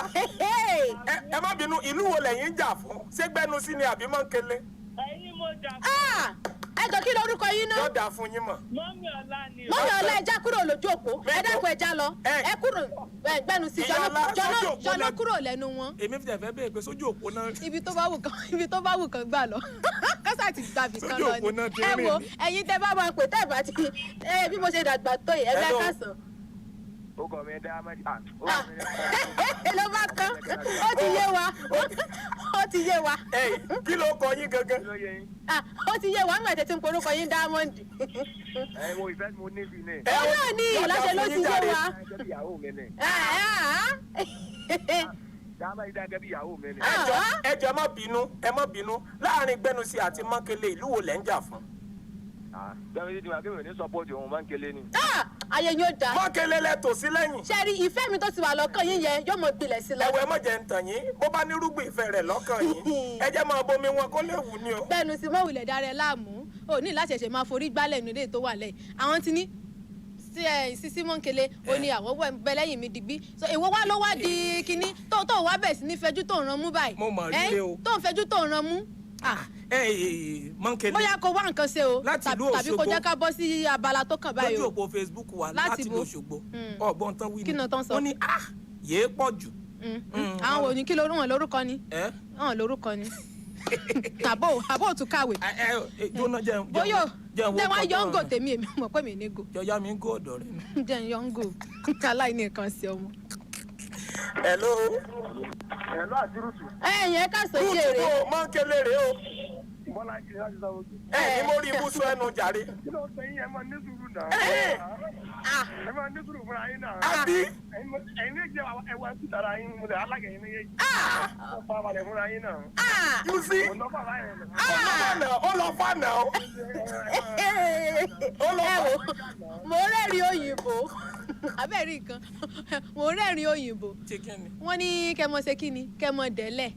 ẹ má bínú ìlú wo lẹ́yìn ń jà fún ṣé Gbẹ́nu sí ni àbí Mọ́ńkele. ẹ̀yin mo jà fún. ẹ jọ kí lorúkọ yín náà. yóò dà fún yín mọ̀. mọ́mí ọ̀la ni. mọ́mí ọ̀la ẹja kúrò lójú òpó ẹ dákun ẹja lọ ẹ kúrò Gbẹ́nu sí jọlọ kúrò lẹ́nu wọn. èmi fi tẹ̀fẹ́ bẹ́ẹ̀ pé sójú òpó náà. ibi tó bá wù kan gbà lọ kásá ti gbàbí kan lọ ni ẹ wo ẹ̀yin tẹ bá máa pè tẹ́ bá ti bí mo ṣe dàgbà tó yìí ẹ bá kásán. ó kọ̀ mí dá mẹ́ta. ló bá kán ó ti yé wa ó ti yé wa. kí ló kọ yín gangan. ó ti yé wa nígbà tètè ń porúkọ yín Diamond. mo ìfẹ́ mo ní bí ní. ó náà ní ìlàṣẹ ló ti yé wa. ìyàwó mi ni. dáhàmà yìí dágẹ́ bí ìyàwó mi ni. ẹ jọ̀ọ́ ẹ má bínú láàrin Gbẹ́nusí àti Mọ́ńkele ìlú wo lẹ́ ń jà fún. Gbẹ́nusí ti wà kí mi ní sọ́pọ́ọ̀tì òun Mọ́ńkele ni. ayé yóò dá. Mọ́ńkele lẹ tò sí lẹ́yìn. ṣe rí ìfẹ́ mi tó ti wà lọ́kàn yín yẹn yóò mọ gbilẹ̀ sí lọ. ẹ̀wẹ̀ mọ̀jẹ̀ ń tàn yín bó bá ní rúgbìn ìfẹ́ rẹ̀ lọ́kàn yín ẹ jẹ́ máa bomi wọn kó lè wù ní o. Gbẹ́nusí mọ̀wùlẹ̀ darẹ̀ láàmú ò ní láti ṣẹ̀ṣẹ̀ máa forí gbálẹ̀ nílé tó wà lẹ́yìn àwọn ti ní Sisi Mọ́ńkele ó ní àwọn bẹ lẹ́yìn mi digbí so èwo wá ló wá di kinní tó wá bẹ̀ sí ní fẹjú tó ń ran mú báyìí. mo mọ̀ rí lé o. tó ń fẹjú tó ń ran mú. Mọ́ńkele. bóyá kó wá nǹkan ṣe o láti ìlú Òṣogbo tàbí kó jẹ́ ká bọ́ sí abala tó kàn báyìí o. lójú òpó Facebook wa láti ìlú Òṣogbo ọgbọ́n tán wí ni. kí ni tán sọ. wọ́n ní yéé pọ̀ jù. àwọn òní kí lórúkọ ni. lórúkọ ni. àbò tún kàwé. jóná jẹun bóyá jẹ́ wá yọ̀ǹgò tèmi èmi mọ̀ pé mi ní gò. jọjá mi ń gò ọ̀dọ̀ rẹ ni. jẹ́ yọ̀ǹgò aláìní nǹkan sí ọmọ. hello. àdúrútù. ẹ̀yìn ká sọ sí èrè. rúùtù Mọ́ńkele rè o. bọ́lá kì í láti sọ ojú. ní mo rí ibùsọ ẹnu jàre. kí ló ń sẹ́yìn ẹ máa ní sùúrù náà. ẹ máa ní sùúrù fúnra yín náà. àbí. ẹ̀yin lè jẹ́ ẹwà títara yín mo lè alága yín níyẹn. ó fa balẹ̀ fúnra yín náà. you see. ó lọ fànà o. mo rẹ́rìn òyìnbó abẹ́rẹ́ nǹkan mo rẹ́rìn òyìnbó wọ́n ní kẹ́mọ ṣe kí ni kẹ́mọ dẹ́lẹ̀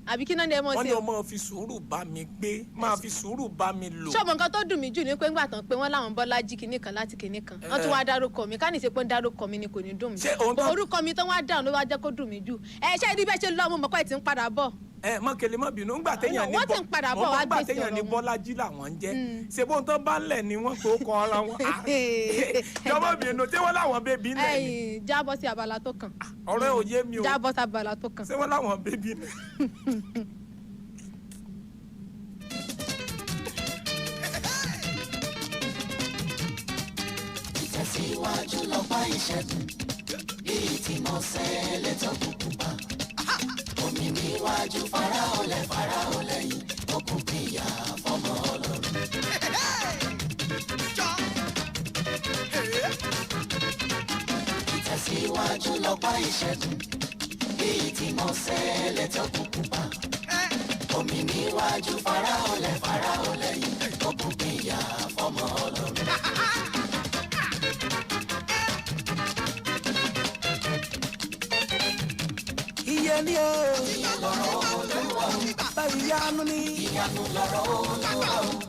àbí kí náà ni ẹ mọ̀ sí. wọ́n ní ọmọ fi sùúrù bá mi gbé máa fi sùúrù bá mi lò. ṣọ́ọ̀bù nǹkan tó dùn mí jù ní pé ńgbà tán pé wọ́n láwọn bọ́lá jí kinní kan láti kinní kan wọ́n tún wá dárúkọ mi ká ní í ṣe pé ń dárúkọ mi ni kò ní dùn mí. orúkọ mi tán wá dáhùn ló wá jẹ́ kó dùn mí jù. ṣé ibi bẹ́ẹ̀ ṣe lọ́ mo mọ̀ pé ẹ̀ ti ń padà bọ̀ mọ́kẹ́lẹ́ mọ́ bínú ńgbà téèyàn ní wọ́n ti ń padà bọ̀ wá gbèsè téèyàn ní Bọ́lájí làwọn ń jẹ́ ṣé bóun tó bá ń lẹ̀ ni wọ́n pé ó kọ ara wọn. jọmọ bínú tí wọ́n láwọn bébí ń lẹ̀ ni. jábọ́ sí abala tó kàn. ọ̀rẹ́ ò yé mi o. jábọ́ sí abala tó kàn. ṣé wọ́n láwọn bébí ń lẹ̀. ìtẹ̀síwájú lọ́pàá ìṣẹ́gun bíi tí mo ṣẹlẹ̀ tó kúkú pa. omi níwájú faraolẹ̀ yìí okùn kìyà fọmọ Ọlọ́run. ìtẹ̀síwájú lọ́pàá ìṣẹ́gun bíi tí mo ṣẹlẹ̀ tó kúkú pa. omi níwájú faraolẹ̀ yìí okùn kìyà fọmọ Ọlọ́run. iye ni o bàbá ìyanu ni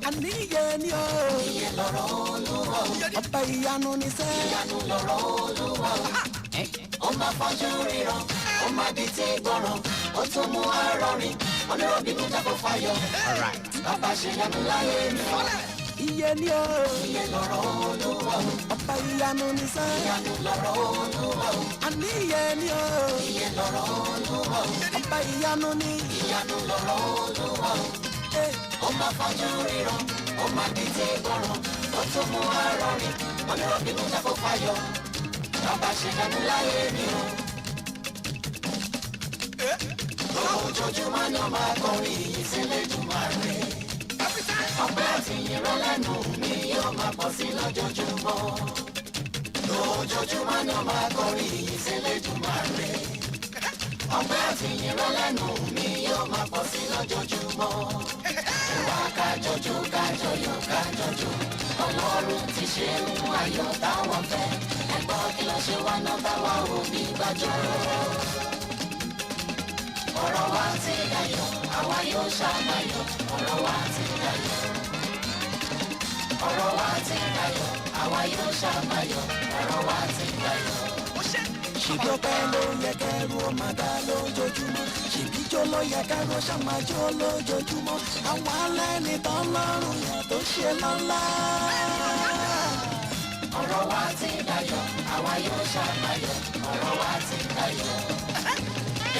àní iye ni o bàbá ìyanu ni sẹ́. ó máa fọ́jú ríran ó máa di tí gbọ́ràn ó tún mú arọrin onírọ̀bìnú jábọ̀ fáyọ̀ bàbá ṣe yanu láyé mi. iye ni o iye lọ̀rọ̀ Olúwa o bàbá ìyanu ni sẹ́. ìyanu lọ̀rọ̀ Olúwa o àní iye ni o iye lọ̀rọ̀ Olúwa o bàbá ìyanu ni ìyanu lọ̀rọ̀ Olúwa o ó máa fọ́jú ríran ó máa di tí gbọ́ràn ó tún mú arọrin onírọ̀bìnú jábọ̀ fáyọ̀ bàbá ṣe yanu láyé mi o. ojoojúmọ́ ni ó máa kọrin ìyìn sílẹ̀ jùmọ̀ rẹ̀. ọpẹ́ àti ìyìnrán lẹ́nu mi yóò máa pọ̀ sí lójoojúmọ́. lójoojúmọ́ ni ó máa kọrin ìyìn sílẹ̀ jùmọ̀ rẹ̀. ọpẹ́ àti ìyìnrán lẹ́nu mi yóò máa pọ̀ sí lójoojúmọ́. ìwà kájọjú kájọyọ̀ kájọjú Ọlọ́run ti ṣe ohun ayọ̀ táwọn fẹ́. ẹ̀gbọ́n kí ló ṣe wá náà bá wa ò ní gbàjọ́. ọ̀rọ̀ wa ti dayọ̀ àwa yóò ṣàmàyọ̀ ọ̀rọ̀ wa ti dayọ̀. ọ̀rọ̀ wa ti dayọ̀ àwa yóò ṣàmàyọ̀ ọ̀rọ̀ wa ti dayọ̀. ṣèbí ọpẹ́ ló yẹ kẹrù ó máa dá lójoojúmọ́ ṣèbí jó ló yẹ kẹrù ó ṣàmájó lójoojúmọ́ àwọn alẹ́ni tán lọ́rùn yẹn tó ṣe lọ́lá. ọ̀rọ̀ wa ti dayọ̀ àwa yóò ṣàmàyọ̀ ọ̀rọ̀ wa ti dayọ̀.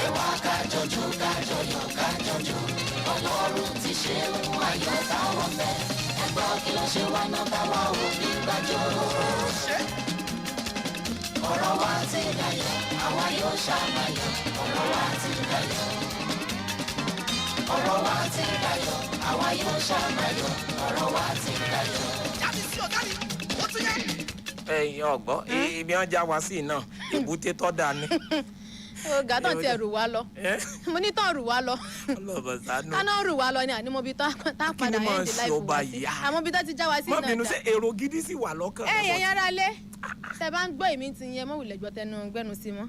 ẹwà kájọjú kájọyọ̀ kájọjú Ọlọ́run ti ṣe ohun ayọ̀ táwọn fẹ́. ẹgbọ́n kí ló ṣe wá náà bá wa ò ní gbàjọ́. ọ̀rọ̀ wa ti dayọ̀ àwa yóò ṣàmàyọ̀ ọ̀rọ̀ wa ti dayọ̀. ọ̀rọ̀ wa ti dayọ̀ àwa yóò ṣàmàyọ̀ ọ̀rọ̀ wa ti dayọ̀. ẹ̀yin ọgbọ ibi wọn já wa sí náà èbúté tọ́ da ni. ọ̀gá tán tiẹ̀ rù wá lọ mo ní tán rù wá lọ ọlọ́bọ̀ sánú. káná rù wá lọ ni àní mo bí tá padà ẹ̀ dé láìpẹ́ wá sí àmọ́ bí tá ti já wa sí náà dá. mọ́ bínú sí èrò gidi sì wà lọ́kàn. yẹn yára lé tẹ bá ń gbọ́ èmi ti yẹn mọ́ wùlẹ̀ gbọ́ tẹnu gbẹ́nu sí mọ́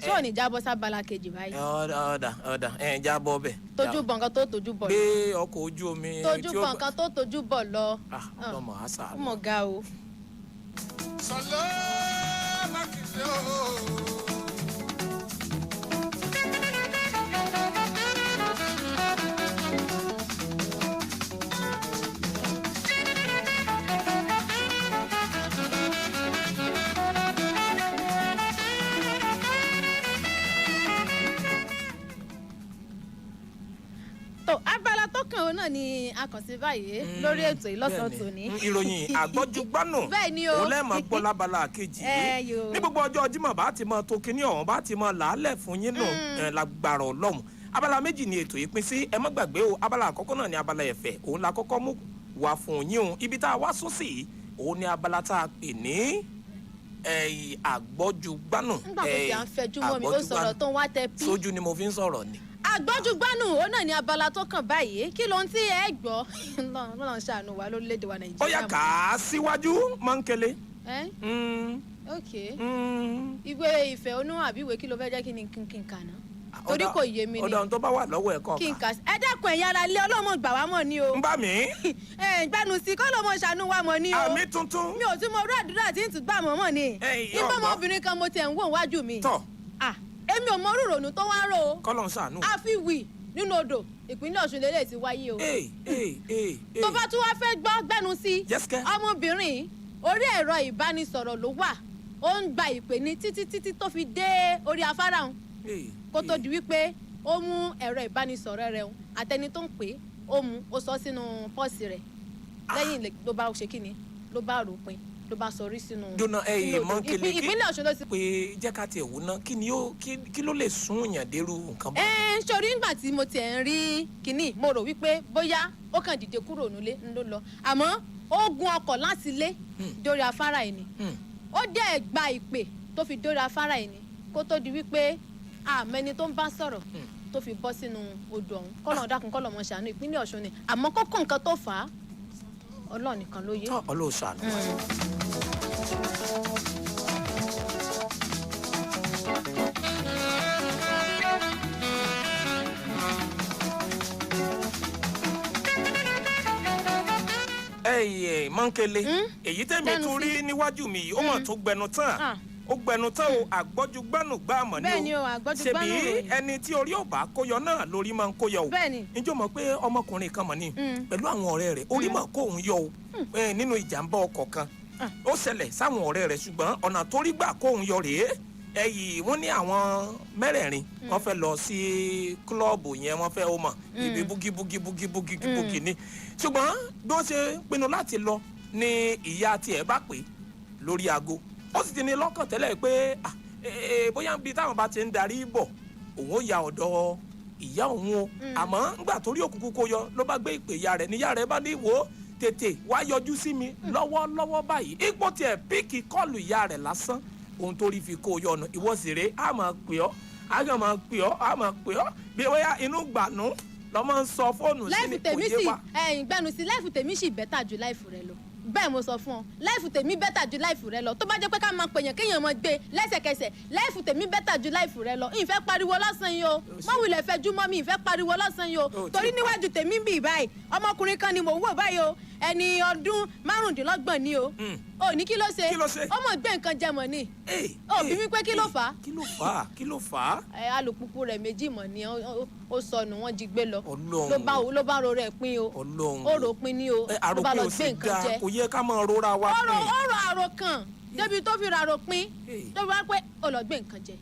ṣé ò ní jábọ́ sábàlá kejì báyìí. ọ̀dà jábọ́ bẹ̀. tójú bọ̀ nǹkan tó tójú bọ̀ lọ. gbé ọkọ̀ ojú omi. tójú bọ̀ nǹkan tó tójú bọ̀ lọ. ọmọ àṣà. ọmọ ga o. sọlá mákindé o. abala tó kàn ó náà ni a kàn sí báyìí lórí ètò ìlọ́sàn tòní. ìròyìn àgbọ́júgbánù bẹ́ẹ̀ ni o òun lẹ́ẹ̀mọ́ gbọ́ lábala kejì yìí ní gbogbo ọjọ́ Jímọ̀ bá ti mọ tó kinní ọ̀hún bá ti mọ làálẹ̀ fún yín nù lágbára Ọlọ́run abala méjì ni ètò yìí pín sí ẹ má gbàgbé o abala àkọ́kọ́ náà ni abala ẹ̀fẹ̀ òun la kọ́kọ́ mú wá fún yín o ibi tá a wá sún sí òun ni abala tá a pè ní àgbọ́júgbánù. nígbà tó ti à ń fẹjú mọ́ mi ó sọ̀rọ̀ tó ń wá tẹ pí. sójú ni mo fi ń sọ̀rọ̀ ni. àgbọ́júgbánù ó náà ní abala tó kàn báyìí kí ló ń tí ẹ gbọ́ lọ́nà ṣàánú wa lórílẹ̀‐èdè wa Nàìjíríà. ó yá kà á síwájú mọ́ńkele. ok ìwé ìfẹ́ onú àbí ìwé kí ló fẹ́ jẹ́ kí ni kí n kà ná torí kò yé mi ni ọ̀dọ̀ tó bá wà lọ́wọ́ ẹ̀ kọ́ kí n kà ẹ dẹ́kun ẹ̀yà ara lé ọlọ́mọ gbà wá mọ̀ ni o. ń bá mi. gbẹnu sí kọ́ lọ́mọ ṣàánú wa mọ̀ ni o. àmì tuntun. mi ò tún mọ orí àdúrà tí n tún gbà mọ́ mọ̀ ni. nígbà ọmọbìnrin kan mo tiẹ̀ ń wò wájú mi. tọ́ èmi ò mọ orú ìrònú tó wá rò ó. kọ́lọ̀ ń ṣàánú. àfi wì nínú odò ìpínlẹ̀ Ọ̀ṣun lélẹ̀ ti wáyé o. tó bá tún wá fẹ́ gbọ́ gbẹ́nu sí ọmọbìnrin orí ẹ̀rọ ìbánisọ̀rọ̀ ló wà ó ń gba ìpè ní títí tó fi dé orí afárá òun kó tó di wípé ó mú ẹ̀rọ ìbánisọ̀rọ̀ rẹ̀ òun àtẹni tó ń pè é ó mú ó sọ sínú pọ́ọ̀sì rẹ̀ lẹ́yìn ló bá ṣe kíni ló bá ròpin ló bá sọrí sínú. dona mọ́kèlè ìpínlẹ̀ Ọ̀ṣun ló ti. pé jẹ́ ká tiẹ̀ wò ná kí ló lè sún yàn dérú nǹkan bọ́. sori ńgbà tí mo tiẹ̀ ń rí kinní mo rò wípé bóyá ó kàn dìde kúrò nílé ló lọ àmọ́ ó gun ọkọ̀ láti ilé dórí afárá yìí ni ó dẹ̀ gba ìpè tó fi dórí afárá yìí ni kó tó di wípé àmẹ́ni tó ń bá sọ̀rọ̀ tó fi bọ́ sínú odò ọ̀hún kọ́lọ̀ dákun kọ́lọ̀ mọ̀ ṣàánú ìpínlẹ̀ Ọ̀ṣun ni àmọ́ kókó nǹkan tó fà á Ọlọ́run nìkan ló yé. Ọlọ́run ṣàánú. mọ́ńkele èyí tẹ̀mí tún rí níwájú mi yìí ó mọ̀ tó gbẹnu tán ó gbẹnu tán o àgbọ́júgbánu gbá àmọ́ ni o ṣebí ẹni tí orí ò bá kóyọ náà lórí máa ń kóyọ o níjọ́ mọ̀ pé ọmọkùnrin kan mọ̀ ni pẹ̀lú àwọn ọ̀rẹ́ rẹ̀ orí máa kó òun yọ o nínú ìjàmbá ọkọ̀ kan ó ṣẹlẹ̀ sáwọn ọ̀rẹ́ rẹ̀ ṣùgbọ́n ọ̀nà tó rí gbà kó òun yọ rèé wọ́n ní àwọn mẹ́rẹ̀ẹ̀rin wọ́n fẹ́ lọ sí kílọ̀bù yẹn wọ́n fẹ́ ó mọ̀ ibi búgí ni ṣùgbọ́n bí wọ́n ṣe pinnu láti lọ ní ìyá tiẹ̀ bá pè lórí aago ó sì ti ní lọ́kàn tẹ́lẹ̀ pé bóyá bí táwọn bá ti ń darí bọ̀ òun ó ya ọ̀dọ̀ ìyá òun o àmọ́ ńgbà torí òkùnkùn kó yọ ló bá gbé ìpè ìyá rẹ̀ níyà rẹ̀ bá ní wò ó tètè wá yọjú sí mi lọ́wọ́lọ́wọ́ báyìí ipò tiẹ̀ píìkì kọlù ìyá rẹ̀ lásán ohun tó rí fi kó o yọ ọ̀nà ìwọ sì rèé a máa pè ọ́ a máa pè ọ́ bí bóyá inú gbànú lọ́mọ ń sọ fóònù sí ni kò yé wa. gbẹnu sí láìfù tèmi sì bẹ́tà ju láìfù rẹ lọ bẹ́ẹ̀ mo sọ fún ọ láìfù tèmi bẹ́tà ju láìfù rẹ lọ tó bá jẹ́ pé ká máa pèèyàn kéèyàn máa gbé lẹ́sẹ̀kẹsẹ̀ láìfù tèmi bẹ́tà ju láìfù rẹ lọ ìfẹ́ pariwo lọ́sàn yìí o má wulẹ̀ fẹ́ júmọ́ mi ìfẹ́ pariwo lọ́sàn yìí o torí níwájú tèmi bì báyìí ọmọkùnrin kan ni mò ń wò báyìí o ẹni ọdún márùndínlọ́gbọ̀n ni o ò ní kí ló ṣe ọmọ gbé nǹkan jẹ mọ̀ ni ò bí wípé kí ló fà á. kí ló fà á. alùpùpù rẹ̀ méjì mọ̀ ni ó sọnù wọ́n jí gbé lọ ló bá ro rẹ̀ pín o ó rò pín ni o ló bá lọ gbé nǹkan jẹ. kò yẹ ká máa rora wa pín. ọ̀rọ̀ àròkàn débi tó fi ràrò pín tó fi wá pé ó lọ gbé nǹkan jẹ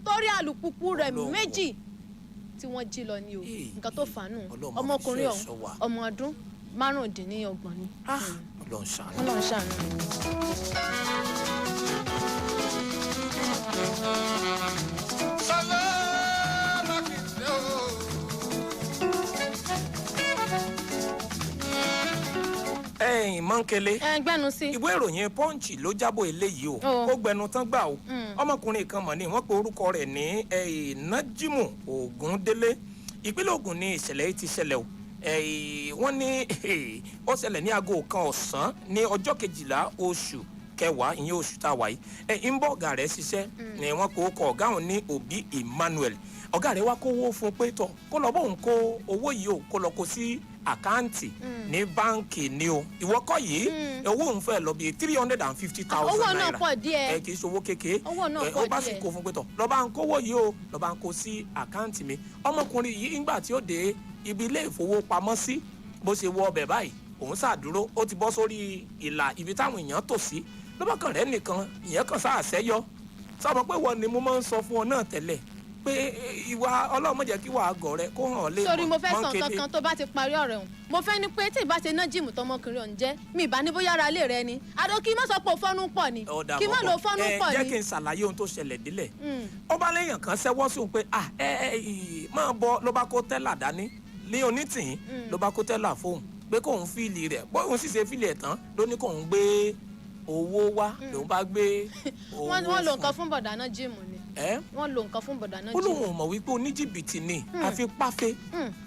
torí alùpùpù rẹ̀ méjì tí wọ́n jí lọ ni o nǹkan tó fà á nù ọmọkùnrin ọ̀hún ọmọ ọdún márùndínlọ́gbọ̀n ni. Ọlọ́run ṣàánú. Ọlọ́run ṣàánú. mọ́ńkele gbẹnu sí. ìwé ìròyìn punch ló jábọ̀ eléyìí o ó gbẹnu tán gbà o ọmọkùnrin kan mọ̀ ní wọ́n pe orúkọ rẹ̀ ní Nájímù Ògúndélé ìpínlẹ̀ Ògùn ní ìṣẹ̀lẹ̀ yìí ti ṣẹlẹ̀ o wọ́n ní ó ṣẹlẹ̀ ní aago kan ọ̀sán ní ọjọ́ 12 oṣù kẹwàá ìyẹn oṣù tá a wà yìí ń bọ́ ọ̀gá rẹ̀ ṣiṣẹ́ ni wọ́n kó kọ ọ̀gá òun ní Òbí Emmanuel ọ̀gá rẹ̀ wá kówó fún un pé tọ̀ kó lọ bóun kó owó yìí o kó lọ kó sí àkáǹtì ní báǹkì ni o ìwọ kọ́ yìí owó òun fẹ́ lọ bíi 350,000 naira owó náà pọ̀ díẹ̀ kì í ṣe owó kékeré owó náà pọ̀ díẹ̀ ó bá sì kó fún pé tọ̀ lọ bá ń kówó yìí o lọ bá ń kó sí àkáǹtì mi ọmọkùnrin yìí ńgbà tí ó dé ibi ilé ìfowópamọ́sí bó ṣe wọ ọbẹ̀ báyìí òun ṣàdúró ó ti bọ́ sórí ìlà ibi táwọn èèyàn tò sí lọ́bàkàn rẹ̀ nìkan ìyẹn kan sáà ṣẹ́yọ sọ pé wọ́n ni mo máa ń sọ fún ọ náà tẹ́lẹ̀ pé ìwà Ọlọ́run má jẹ́ kí wàá gọ̀ rẹ kó hàn lé mọ́ sórí mo fẹ́ sọ nǹkan kan tó bá ti parí ọ̀rẹ́ òun mo fẹ́ ní pé tí ìbá ṣe ná jíìmù tọmọkùnrin ọ̀hún jẹ́ mi ìbá ní bóyá ara lè rẹ ni àdó kí n má sọ pé o fọ́nú pọ̀ ni kí n má lọ fọ́nú pọ̀ ni. jẹ́ kí n ṣàlàyé ohun tó ṣẹlẹ̀ délẹ̀ ó bá léèyàn kan ṣẹ́wọ́ sí òun pé máa bọ́ ló bá kó tẹ́là dání ní onítìín ló bá kó tẹ́là fóun pé kóun fíìlì rẹ̀ bóun sì ṣe fíìlì ẹ̀ tán ló ní kóun gbé owó wá lòun bá gbé owó fún wọ́n lo nǹkan fún bọ̀dà náà jíìmù ni wọ́n lo nǹkan fún bọ̀dà náà jíìmù. ó lóun ò mọ̀ wípé oníjìbìtì ni àfi páfẹ́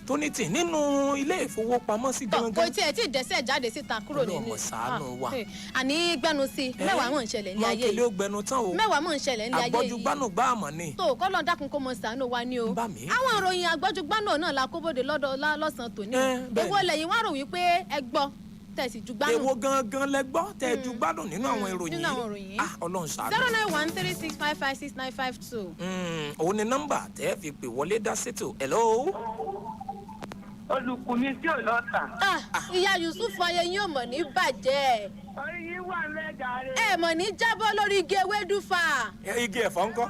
tó ní tì nínú ilé ìfowópamọ́sí gangan. kò tiẹ̀ tí ì dẹ́sẹ̀ jáde síta kúrò nínú Ọlọ́run ṣàánú wa. àní gbẹnu sí mẹ́wàá mọ̀ ń ṣẹlẹ̀ ní ayé yìí mọ́kèlé ó gbẹnu tán o mẹ́wàá mọ̀ ń ṣẹlẹ̀ ní ayé yìí àgbọ́júgbánù gbá àmọ́ ni. tó kọ́lọ́ dákun kó mọ ṣàánú wa ni o àwọn ìròyìn àgbọ́júgbánù náà la kó bóde lọ́sàn-án tòní èwo lẹ́yìn wá rò wípé ẹ gbọ́ tẹ̀sí ju gbádùn. èwo gangan lẹ gbọ́ tẹ̀ ju gbádùn nínú àwọn ìròyìn nínú àwọn ìròyìn. ọlọ́run ṣàánú. 09136556952. òun ni nọ́mbà tẹ́ fi pè wọlé dá sétò. hello. olùkùnmi tí ò lọ́tà. ìyá yusuf ayé yín ò mọ̀ ní bàjẹ́. orí yín wà lẹ́jà rẹ̀. ẹ mọ̀ ní jábọ́ lórí igi ewédú fà. igi ẹ̀fọ́ ńkọ́.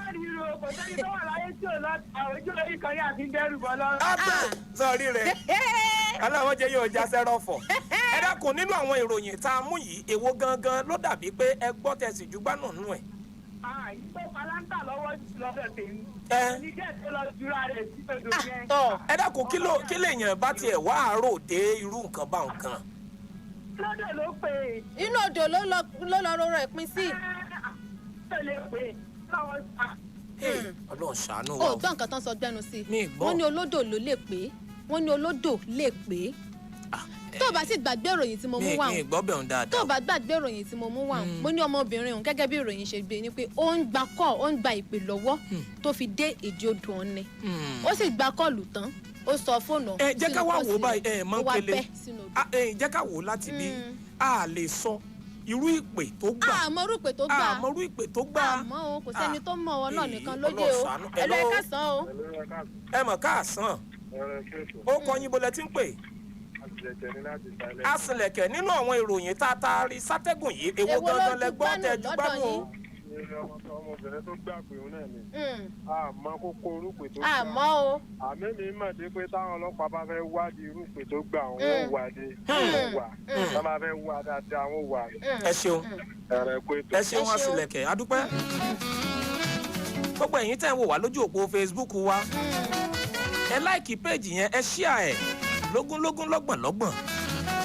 kò sẹ́ni tó wà láyé tí ò lọ́tà ojú orí kan yà fi dẹ́rù bọ́ lọ́rùn. sọrí rẹ̀ aláwọ̀ jẹ́ yóò já sẹ́rọ̀ fọ̀. ẹ dákun nínú àwọn ìròyìn tá a mú yìí èwo gangan ló dàbí pé ẹ gbọ́ tẹ̀sí ju gbádùn nù ẹ̀. ìgbẹ́ palanta lọ́wọ́ lọ́dọ̀ tèmi. ní kẹ́ ẹ̀ tó lọ jura rẹ̀ sí odò yẹn. ẹ dákun kí lèèyàn bá tiẹ̀ wá àárò dé irú nǹkan bá nǹkan. lọ́dọ̀ ló pè é. inú odò ló lọ rọrọ ìpín sí. ó lè pè é lọ́wọ́ sá. ọlọ́run ṣàánú wa. ó gbọ́ nǹkan tán sọ gbẹnu sí. mi gbọ́. wọ́n ní olódò ló lè pè é wọ́n ní olódò lè pè é. tó o bá sì gbàgbé ìròyìn tí mo mú wá mi gbọ́ bẹ̀ ń dáadáa. tó o bá gbàgbé ìròyìn tí mo mú wá mo ní ọmọbìnrin òun gẹ́gẹ́ bí ìròyìn ṣe gbé ni pé ó ń gba ìpè lọ́wọ́ tó fi dé ìdí odò ọ̀nẹ́ ó sì gba kọ́ọ̀lù tán ó sọ fóònù jẹ́ ká wá wò ó báyìí mọ́kele jẹ́ ká wò ó láti bí a lè sọ irú ìpè tó gbà. àmọ́ irú ìpè tó gbà. àmọ́ irú ìpè tó gbà. àmọ́ o kò sẹ́ni tó mọ̀ ọ náà nìkan lóye o ẹ̀lọ́ ẹ káàsán o. ẹ mọ̀ káàsán ó kọ yín bolẹ̀ tí ń pè. asinlẹ̀kẹ̀ nínú àwọn ìròyìn tá a taari sátẹ́gùn yìí èwo gangan lẹ gbọ́ tẹ ju gbádùn. ọmọbìnrin tó gbà pé òun náà ni àmọ́ kókó orúkọ tó gbà. àmọ́ o. àmì mi mọ̀ dé pé táwọn ọlọ́pàá bá fẹ́ wádìí irúpè tó gbà wọn ò wà dé wọn wà tá bá fẹ́ wá dáadáa wọn wà. ẹ ṣeun ẹ ṣeun asinlẹ̀kẹ̀ adúpẹ́. gbogbo ẹ̀yin tẹ́ ń wò wá lójú òpó Facebook wa ẹ láìkì péèjì yẹn ẹ ṣíà ẹ̀ lógúnlógún lọ́gbọ̀nlọ́gbọ̀n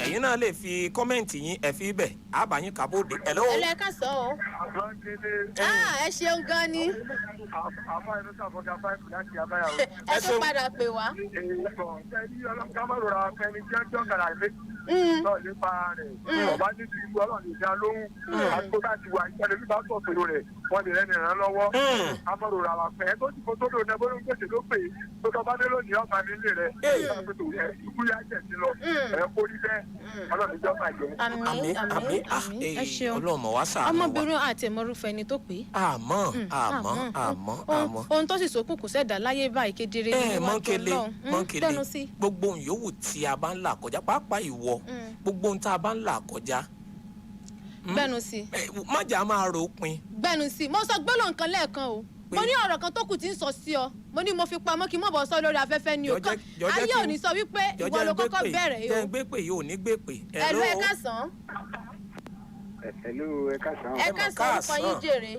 ẹ̀yin náà lè fi kọ́mẹ́ǹtì yín ẹ fi ibẹ̀ àbáyín kàbóde. ẹ̀lọ́ ẹ káàsán o. ẹ ṣeun gan ni. ẹ tún padà pè wá. ọba ní ti ìlú ọlọ́run ìjà lóhùn àgbo láti wà ìṣẹ̀lẹ̀ nípa sọ̀tòrò rẹ̀ wọ́n lè rẹ́ni ràn lọ́wọ́. amọ̀rọ̀ rà wà pẹ́ tó ti kó tó lò ní ẹgbẹ́ olóńgbèsè ló pè é tó tọ́ bá dé lónìí ọ̀gá nílé rẹ̀ ikú yá jẹ̀ sí lọ ẹ̀ kó rí bẹ́ẹ̀ ọlọ́run ìjọ bàjẹ́. àmín ẹ ṣeun ọlọ́mọ wa sàánú wa. ọmọbìnrin àti ẹ̀mọ́rúfẹ́ ẹni tó pè é. àmọ́. ohun tó sì sókùn kò sẹ́dá láyé báyìí kedere níwájú Ọlọ́run. mọ́kele gbogbo ohun yòówù tí a bá ń là kọjá pàápàá ìwọ gbogbo ohun tá a bá ń là kọjá. gbẹnu sí. májà máa ro pin. gbẹnu sí mo sọ gbọ́dọ̀ nǹkan lẹ́ẹ̀kan o mo ní ọ̀rọ̀ kan tó kù tí ń sọ sí ọ mo ní mo fi pamọ́ kí n mọ̀ bọ́ sọ lórí afẹ́fẹ́ ni o kan ayé ò ní sọ wípé ìwọ ló kọ́kọ́ bẹ̀rẹ̀ o. jẹ́ ń gbé pè yìí ò ní gbé pè. ẹ̀lú ẹ káàsán. ẹ̀lú ẹ káàsán. ẹ káàsán orúkọ yín jèrè.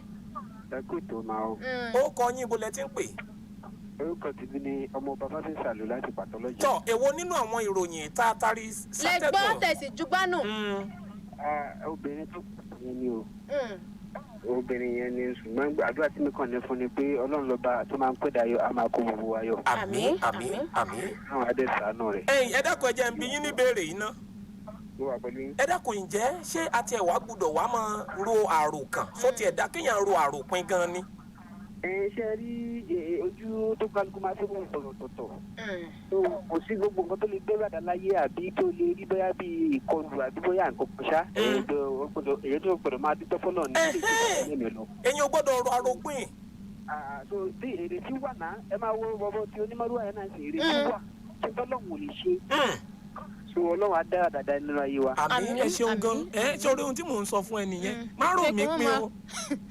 ẹ kú tó máa o. ó kọ yín bolẹ̀ tí ń pè. orúkọ tèmi ni ọmọ bàbá fẹ́ sàlù láti pàtọ́lọ́jì. tọ èwo nínú àwọn ìròyìn tá a tarí sátẹ́gùn. lè gbọ́ tẹ̀sí jugbánù. obìnrin tó yẹn ni o obìnrin yẹn ni ṣùgbọ́n àdúrà tí mi kàn ní fún ni pé ọlọ́run lọ́ba tó máa ń pè dayọ̀ á máa kó gbogbo wa yọ. àmín. àwọn adé sàánú rẹ̀. ẹ dákun ẹ jẹ́ n bi yín ní ìbéèrè yìí ná. ẹ dákun ǹjẹ́ ṣé àti ẹ̀wà gbọ́dọ̀ wá máa ro àròkàn sóti ẹ̀dá kéèyàn ro àròpin gan ni. ṣe rí ojú tó kálukú máa fi wọn sọ̀rọ̀ tọ̀tọ̀ kò sí gbogbo nǹkan tó lè gbé rádà láyé àbí tó lè rí bóyá bí ìkọlù àbí bóyá nǹkan kan ṣá èyí tó gbọ́dọ̀ máa dúpẹ́ fọ́nà ní ilé ìgbésẹ̀ mi lọ. èyí ò gbọ́dọ̀ ro àròpin. so bí èrètí wà náà ẹ máa wọ bọ́bọ́ tí onímọ̀lúwà yẹn náà sì èrètí wà tí tọ́lọ́hùn ò lè ṣe. so ọlọ́run á dára dáadáa nínú ayé wa. àmín ẹ ṣeun gan ẹ ṣe orí ohun tí mò ń sọ fún ẹ nìyẹn má rò mí pin o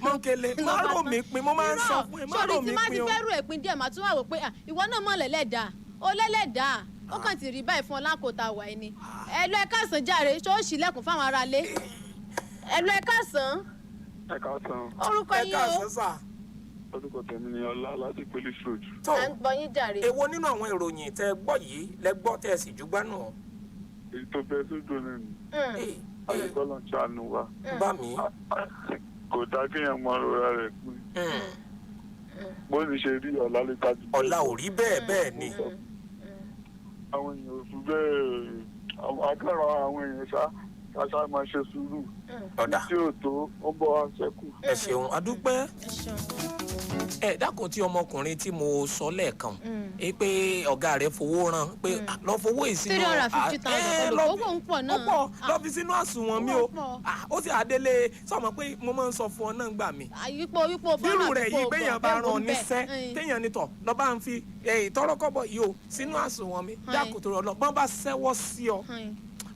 mọ́kele má rò mí pin mo máa ń sọ fún ẹ má rò mí pin o. sọ̀rọ̀ tí má ti fẹ́ rò ẹ̀pin díẹ̀ màá tún wà wò pé ìwọ náà mọ̀ lẹ́lẹ́dàá ó lẹ́lẹ́dàá ó kàn ti rí báyìí fún ọ lákòóta wà ẹni ẹlò ẹ káàsán jàre ṣó ṣì lẹ́kùn fáwọn aráalé ẹlò ẹ káàsán. ẹ káàsán. orúkọ yín o. orúkọ tèmi ni ọlá láti police road. à ń gbọ́ yín jàre. èwo nínú àwọn ìròyìn tẹ gbọ́ yìí lẹ gbọ́ tẹ sì jùgbánù. èyí tó bẹ sójú ni àyíkọ́lọ́ ń ṣàánú wa. bá mi. kò dá kéèyàn mọ ọ̀rọ̀ rẹ̀ pín. bó ní ṣe rí ọ̀la lè tajú. ọ̀la ò rí bẹ́ẹ̀ ni. àwọn èèyàn ò fi bẹ́ẹ̀ agbára àwọn èèyàn ṣá káṣá máa ṣe sùúrù. ọ̀dà tí ò tó ó bọ́ wá ṣẹ́kù. ẹ ṣeun adúpẹ́. ẹ dákun tí ọmọkùnrin tí mo sọ lẹ́ẹ̀kan pé ọ̀gá rẹ̀ fowó rán pé lọ fowó ìsinú 350,000 owó ń pọ̀ náà. ó pọ̀ lọ fi sínú àsùnwọ̀n mi o ó sì àdélé sọmọ pé mo máa ń sọ fún ọ náà gbà mí. wípò bírù rẹ̀ yìí béèyàn bá rán ọ níṣẹ́ téèyàn nítọ̀ lọ́ bá ń fi tọrọkọ́bọ̀ yìí o sínú àsùnwọ̀n mi dákun tó rọ lọ bọ́n bá ṣẹ́wọ́ sí ọ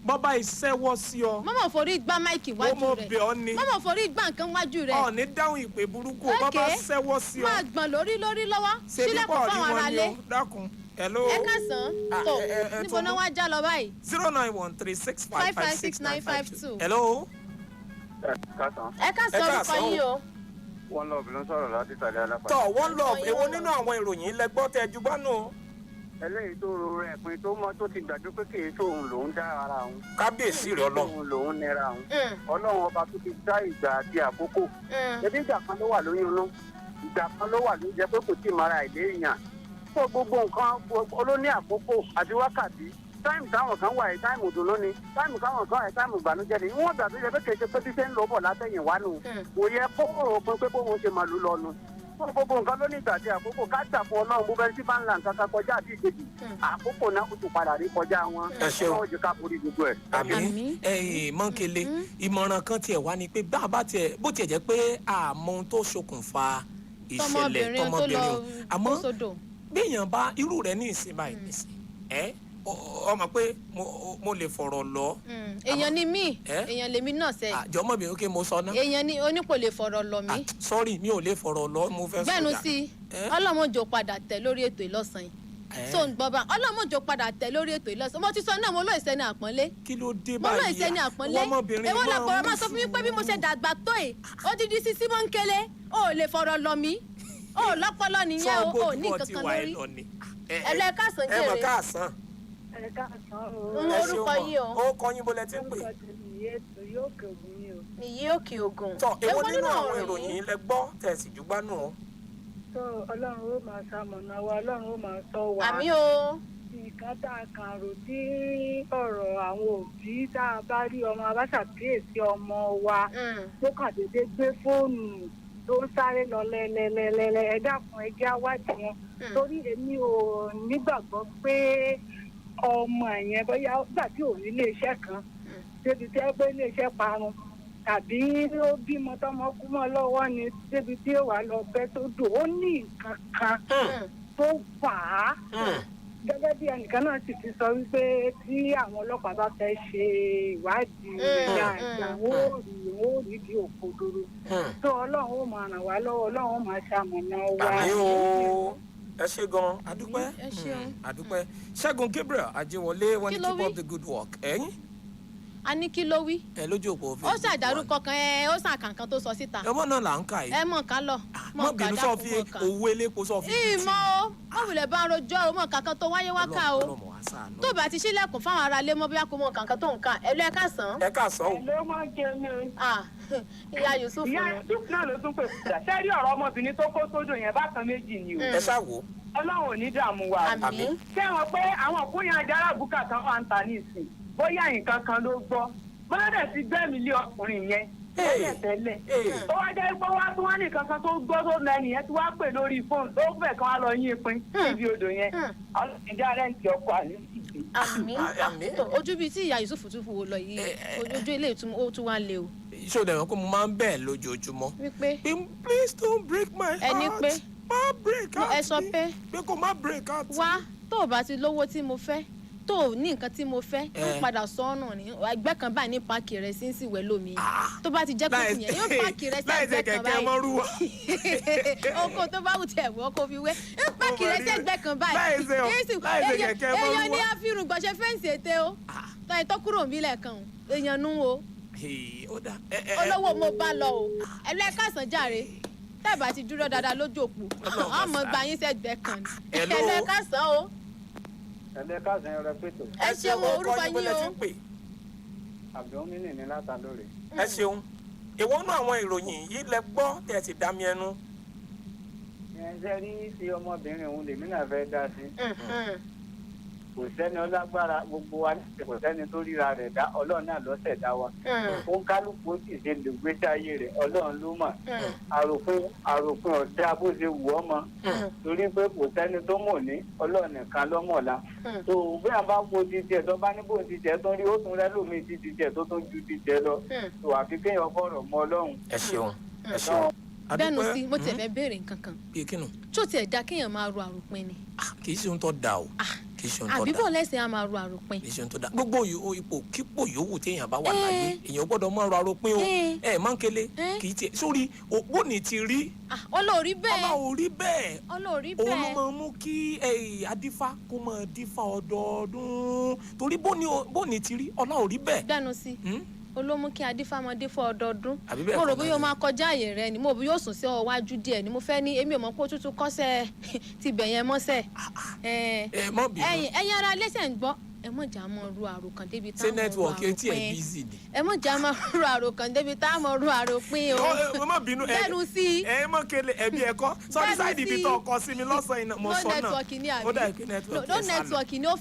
bọ́bá ìṣẹ́wọ́ sí ọ. mọ́mọ́ forí gbá máìkì wájú rẹ̀. ó mọ bẹ̀ ọ́ ni. mọ́mọ́ forí gbá nǹkan wájú rẹ̀. ọ̀ ní dáhùn ìpè burúkú bọ́bá ṣẹ́wọ́ sí ọ. máa gbọ̀n lórí lọ́wọ́ sílẹ̀kùn fáwọn aráalé. dákun hello. ẹ kásán tó níbo náà wá já lọ báyìí. 09136556952. hello. ẹ kásán orúkọ yìí o. One Love ló ń sọ̀rọ̀ láti tàlẹ́ alápá. tọ One Love èwo nínú àwọn ìròyìn lẹgbọ́ tẹ ju gbọ́nù. eléyìí tó ro rẹ̀ pin tó mọ tó ti gbàgbé pé kì í tóun lòún dá ara òun. kábíyèsí rẹ Ọlọ́run. tóun lòún nira òun. Ọlọ́run ọba tó ti dá ìgbà àti àkókò. ebi ìgbà kan ló wà lóyún inú ìgbà kan ló wà ló jẹ pé kò tí ì mara ìdé èèyàn. tó gbogbo nǹkan olóní àkókò àti wákàtí táìmù táwọn kan wà yìí táìmù dùn lónìí táìmù káwọn kan wà yìí táìmù ìbànújẹ́ ni wọ́n gbà tó yẹ pé kì í ṣe pé bí ṣe ń lò bọ̀ látẹ̀yìn wá nù. kò yẹ kó rò pin pé bóun ṣe màlúù lọ nù. gbogbo nǹkan ló ní ìgbà àti àkókò kájà fún Ọlọ́run bó bẹ́ẹ̀ tí bá ń la nǹkan kan kọjá àti ìkejì àkókò náà kò tún padà rí kọjá wọn. ẹ ṣeun Ọlọ́run jẹ́ ká borí gbogbo ẹ̀. àmì mọ́ńkele ìmọ̀ràn kan tiẹ̀ wá ni pé bá a bá tiẹ̀ bó tiẹ̀ jẹ́ pé àmọ́ ohun tó ṣokùnfà ìṣẹ̀lẹ̀ tọmọbìnrin o àmọ́ béèyàn bá irú rẹ̀ ní ìsìn báyìí nìsín ọmọ pé mo lè fọ̀rọ̀ lọ. èèyàn ni mí èèyàn lèmi náà sẹ. àjọmọ́ mi kí mo sọ náà. èèyàn ni onípò lè fọ̀rọ̀ lọ mí. sọ́rí mi ò lè fọ̀rọ̀ lọ mo fẹ́ sọ. gbẹ́nu sí ọlọ́mọjò padà tẹ̀ lórí ètò ìlọ́sàn yìí so ń gbọ́ bá ọlọ́mọjò padà tẹ̀ lórí ètò ìlọ́sàn mo ti sọ náà mo lọ ìsẹ́ni àpọ́nlé. kí ló dé mo lọ báyìí ìsẹ́ni àpọ́nlé ọmọbìnrin èwo lè pọ̀rọ̀ máa sọ fún mi pé bí mo ṣe dàgbà tó yìí odidi Sisi Mọ́ńkélé o ò lè fọ̀rọ̀ lọ mí o ò lọ́pọlọ nìyẹn o ò ní nǹkan kan lórí ẹlẹ́kàsán jèrè ẹ̀mọ̀kàsán orúkọ yìí o. ó kọ yín bó lẹ ti ń pè. Ìyí Òkè Ògùn. tọ èwo nínú àwọn ìròyìn lẹ gbọ́ tẹ̀sí jùgbánù o. tó Ọlọ́run ó máa ṣamọ̀nà wa Ọlọ́run ó máa sọ wa. àmì o. nǹkan tá a kàn rò sí ọ̀rọ̀ àwọn òbí tá a bá rí ọmọ abáṣàkíyèsí ọmọ wa tó kàn déédé gbé fóònù tó ń sáré lọ lẹ́lẹ́lẹ́lẹ́ ẹ dákun ẹ jẹ́ àwádìí wọn torí èmi ò nígbàgbọ́ pé ọmọ yẹn bóyá gbà tí ò ní iléeṣẹ́ kan débi tí ẹ gbé iléeṣẹ́ parun tàbí ó bímọ tọmọ kú mọ́ lọ́wọ́ ni débi tí ó wà lọ bẹ́ tó dùn ó ní nǹkan kan tó fà á gẹ́gẹ́ bí ẹnìkan náà sì ti sọ wípé tí àwọn ọlọ́pàá bá fẹ́ ṣe ìwádìí dáadáa ó rí bí òkodoro tó Ọlọ́run ó máa ràn wá lọ́wọ́ Ọlọ́run ó máa ṣamọ̀nà wa. àmì o ẹ ṣe gan adúpẹ́ adúpẹ́ Ṣẹ́gun Gabriel Ajéwọlé wọ́n ní keep up the good work ẹ̀yìn. a ní kí ló wí. ẹ lójú òpó ó ṣàdárúkọ kan ó sàn kankan tó sọ síta. ọmọ náà là ń kà yìí. ẹ mọ̀ ká lọ. mọ bínú sọ fi owó elépo sọ fi. ìmọ̀ o wọ́n wulẹ̀ bá ń rojọ́ o mọ̀ kankan tó wáyé wá ká o tó bá ti ṣílẹ̀kùn fáwọn aráalé mọ́ bí a kò mọ̀ kankan tó ń kà ẹ lọ ẹ káàsán. ẹ káàsán o. ẹ ló máa ń jẹ mí. ìyá Yusuf ìyá Yusuf náà ló tún pè fúdà ṣé rí ọ̀rọ̀ ọmọbìnrin tó kó sódò yẹn bákan méjì ni o. ẹ ṣáwo. Ọlọ́run ò ní dààmú wa. àmín. ṣé wọn pé àwọn òkúnyàn ajára bùkà kan wà ń ta ní ìsìn bóyá nǹkan kan ló gbọ́ bọ́lá ti gbẹ́mí lé ọkùnrin yẹn tẹ́lẹ̀ ó wá jẹ́ pé wá tún wá ní kankan tó gbọ́ tó lẹ́nu yẹn tí wá pè lórí fóònù tó fẹ́ kan wá lọ yín pin níbi odò yẹn ìjà rẹ̀ ń ti ọkọ̀ àlẹ́ sí. àmín ojú bíi tí ìyá Yusuf tún fowó lọ yìí ojú ilé ó tún wá lé o. iṣẹ́ òde ẹ̀wọ̀n kó mo máa ń bẹ̀ lójoojúmọ́. wípé please don't break my heart. ẹni pé má break out. ẹ sọ pé kò má break out. wá tó o bá ti lówó tí mo fẹ́ tó o ní nǹkan tí mo fẹ́ ń padà sọ́nà ní ẹgbẹ́ kan báyìí ní páàkì rẹ̀ sí ń sì wẹ̀ lómi tó bá ti jẹ́ kó tìyẹn yóò páàkì rẹ̀ sí ẹgbẹ́ kan báyìí oko tó bá wù tí ẹ̀wọ́ kó fi wé ń páàkì rẹ̀ sí ẹgbẹ́ kan báyìí èèyàn ní àfihàn gbọ̀ṣẹ́ fẹ́ǹsì ète o tọ́ ẹ tó kúrò nílẹ̀ kan èèyàn nú o olówó mo bá lọ o ẹlẹ́kàsán jàre tẹ́ẹ̀bà ti dúró dáadáa lójú òpó ọmọ gba yín sẹ́gbẹ́ kan ẹlẹ́kàsán o. ẹlẹ́kàsán ẹ̀rọ pẹ̀tọ̀. ẹ ṣeun orúkọ yín o. Abdulmini ní látàlórí. ẹ ṣeun ìwọ náà àwọn ìròyìn yìí lẹ gbọ́ tẹ́ ẹ ti dá mi ẹnu. ẹ ṣe rí ti ọmọbìnrin òun lèmi náà fẹ́ dá sí. kò sẹ́ni ọlágbára gbogbo wa kò sẹ́ni tó ríra rẹ̀ dá ọlọ́run náà lọ́sẹ̀ dá wa ó ń kálukú ó sì ṣe lè gbé ayé rẹ̀ ọlọ́run ló mọ̀ àròpin ọ̀dà bó ṣe wù ọ́ mọ́ torí pé kò sẹ́ni tó mọ̀ ní ọlọ́run nìkan lọ́mọ̀ọ́lá tó bí a bá wo ti tiẹ̀ tó bá ní bó ti tiẹ̀ tó rí ó tún rẹ́ lómi ti tiẹ̀ tó tún ju ti tiẹ̀ lọ tó àfi kéèyàn fọ̀rọ̀ mọ́ ọlọ́run. ẹ ṣeun ẹ ṣeun. bẹ́ẹ̀nu sí mo tiẹ̀ fẹ́ béèrè nǹkan kan. bí kínú. tó tiẹ̀ da kéèyàn máa ro àròpin ni. kì í ṣe ohun tó da o. kì í ṣe ohun tó da. àbíbọ̀ lẹ́sìn á máa ro àròpin. kì í ṣe ohun tó da. gbogbo ipò kípò yòówù téèyàn bá wà láyé èèyàn gbọ́dọ̀ máa ro àròpin o. máa ń kele kì í tiẹ̀ sórí òpó ni ti rí. ọlọ́ọ̀rí bẹ́ẹ̀. ọlọ́ọ̀rí bẹ́ẹ̀. ọlọ́ọ̀rí bẹ́ẹ̀. òun ló máa mú kí adífá kó máa dífá ọdọọdún torí bóni ti rí ọlọ́ọ̀rí bẹ́ẹ̀. bẹ́ẹ̀nu sí olómú kí adífámọdé fún ọdọọdún mo rò bí yóò máa kọjá àyè rẹ ni mo bí yóò sùn sí ọwájú díẹ̀ ni mo fẹ́ ní èmi ò mọ̀ pé ó tútù kọ́sẹ̀ ti bẹ̀ yẹn mọ́sẹ̀ ẹ̀yin ara lẹ́sẹ̀ ń gbọ́ ẹ mọ̀ jà mọ̀ ru àròkàn débi tá a mọ̀ ru àròpin ẹ mọ̀ jà mọ̀ ru àròkàn débi tá a mọ̀ ru àròpin o bẹ́ẹ̀nu sí ẹ mọ̀ kele ẹbí ẹ̀kọ́ sọ́ni sáìdì ibi tó ọkọ sí mi lọ́sàn-án iná mo sọ náà ó dà kí nẹ́tíwọ̀kì no network ni ó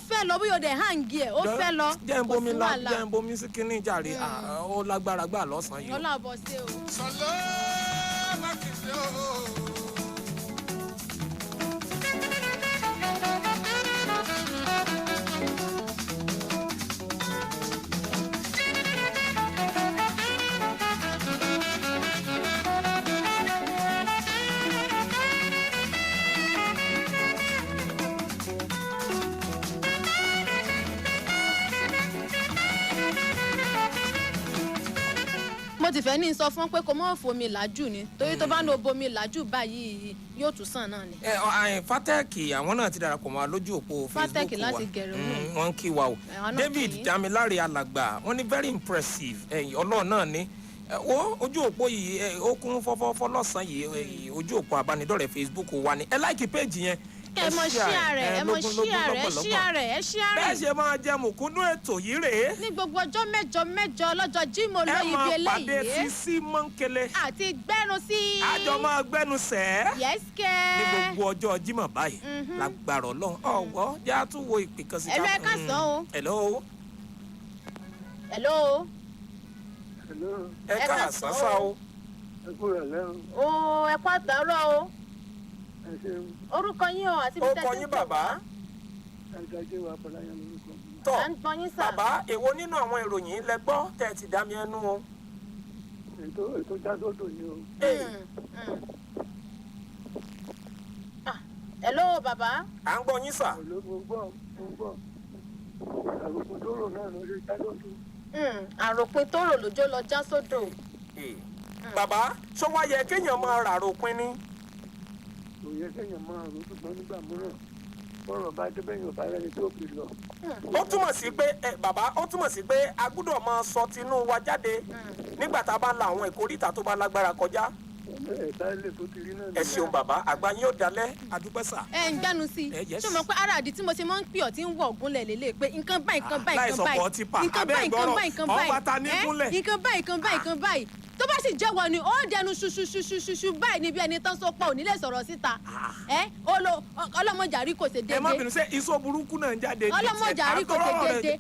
fẹ́ lọ bí o dẹ̀ hangi ẹ̀ ó fẹ́ lọ kò sí wàhálà. jẹ́ ń bomi sí kínní jàre ó lágbára gbà lọ́sàn-án yìí. ọlọ́àbọ̀ ṣe o. sọlá mákindé o. mo ti fẹ́ ní sọ fún pé kò mọ̀ fomi làjú ni torí tó bá ń lo bomi làjú báyìí yóò tún sàn náà ni. fatẹ́ẹ̀kì àwọn náà ti darapọ̀ mọ́ lójú òpó Facebook wa fatẹ́ẹ̀kì láti gẹ̀rẹ́ mú. wọ́n ń kí wa o David Damilare Alàgbà wọ́n ní very impressive ọlọ́run náà ní ojú òpó yìí ó kún fọ́fọ́fọ́ lọ́sàn-án yìí ojú òpó abánidọ́rẹ̀ẹ́ Facebook wa ni ẹ láìkí péjì yẹn ẹ mọ ṣíà rẹ bẹ́ẹ̀ ṣe máa jẹ mùkúndú ètò yìí rèé. ní gbogbo ọjọ́ mẹ́jọ lọ́jọ́ Jímọ̀ lóyún ibi eléyìí. ẹ máa pàdé Sisi Mọ́ńkele. àti gbẹ́nu sí. àjọ máa gbẹ́nu sẹ́. yẹ́sìkẹ́. ní gbogbo ọjọ́ Jímọ̀ báyìí lágbára Ọlọ́run ọ̀wọ́ yá tún wo ìpè kan sí ká. ẹ ká sàn o. hello. ẹ ká sàṣà o. ẹ kú àtàrọ̀ o orúkọ yín o àti bí tẹ́tí. orúkọ yín bàbá. tọ́ bàbá èwo nínú àwọn ìròyìn lẹ gbọ́ tẹ́ ẹ ti dá mi ẹnu o. ètò jásọ́dọ̀ ni o. hello bàbá. à ń gbọ́ yín sà. mo gbọ́ àròpin tóró náà ló ṣe jásọ́dọ̀. àròpin tóró lójó lọ jásọ́dọ̀. bàbá ṣó wá yẹ kéèyàn máa ràròpin ni. kò yẹ kéèyàn máa rò ṣùgbọ́n nígbà mìíràn bọ́rọ̀ bá dé bẹ́yìn ọ̀bá rẹ̀ tó fi lọ. ó túmọ̀ sí pé bàbá ó túmọ̀ sí pé a gbọ́dọ̀ máa sọ tinú wa jáde nígbà tá a bá la àwọn ìkórìtà tó bá lágbára kọjá. ẹ ṣeun bàbá àgbà yín ó dalẹ̀ àdúpẹ́ sà. ẹ ń gbẹnu sí i ṣé o mọ̀ pé ara àdì tí mo ṣe máa ń pè ọ́ tí ń wọ̀ ògúnlẹ̀ lélẹ̀ pé nǹkan báyìí nǹkan báyìí nǹkan báyìí tó bá sì jẹ́wọ́ ni ó dẹnu ṣuṣuṣuṣuṣu báyìí níbi ẹni tán so pọ̀ ò ní lè sọ̀rọ̀ síta ọlọ́mọjàrí kò ṣe déédéé. ẹ má bínú ṣe iṣó burúkú náà ń jáde. ọlọ́mọjàrí kò ṣe déédéé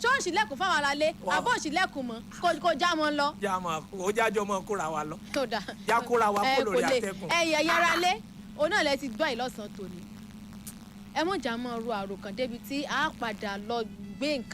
ṣọ́ọ̀ṣì lẹ́kùn fáwọn aráalé àbọ̀ọ̀ṣì lẹ́kùn mọ́ kó já mọ́ lọ. ó jájọ́ mọ́ kóra wa lọ. já kóra wa kó lórí àtẹ̀kùn. ẹ̀yà yàrá lé òun náà lẹ ti gbọ́ ìlọ́sàn tòní ẹ mọ̀jà mọ́ ru àròkàn débi tí a padà lọ gbé nǹkan.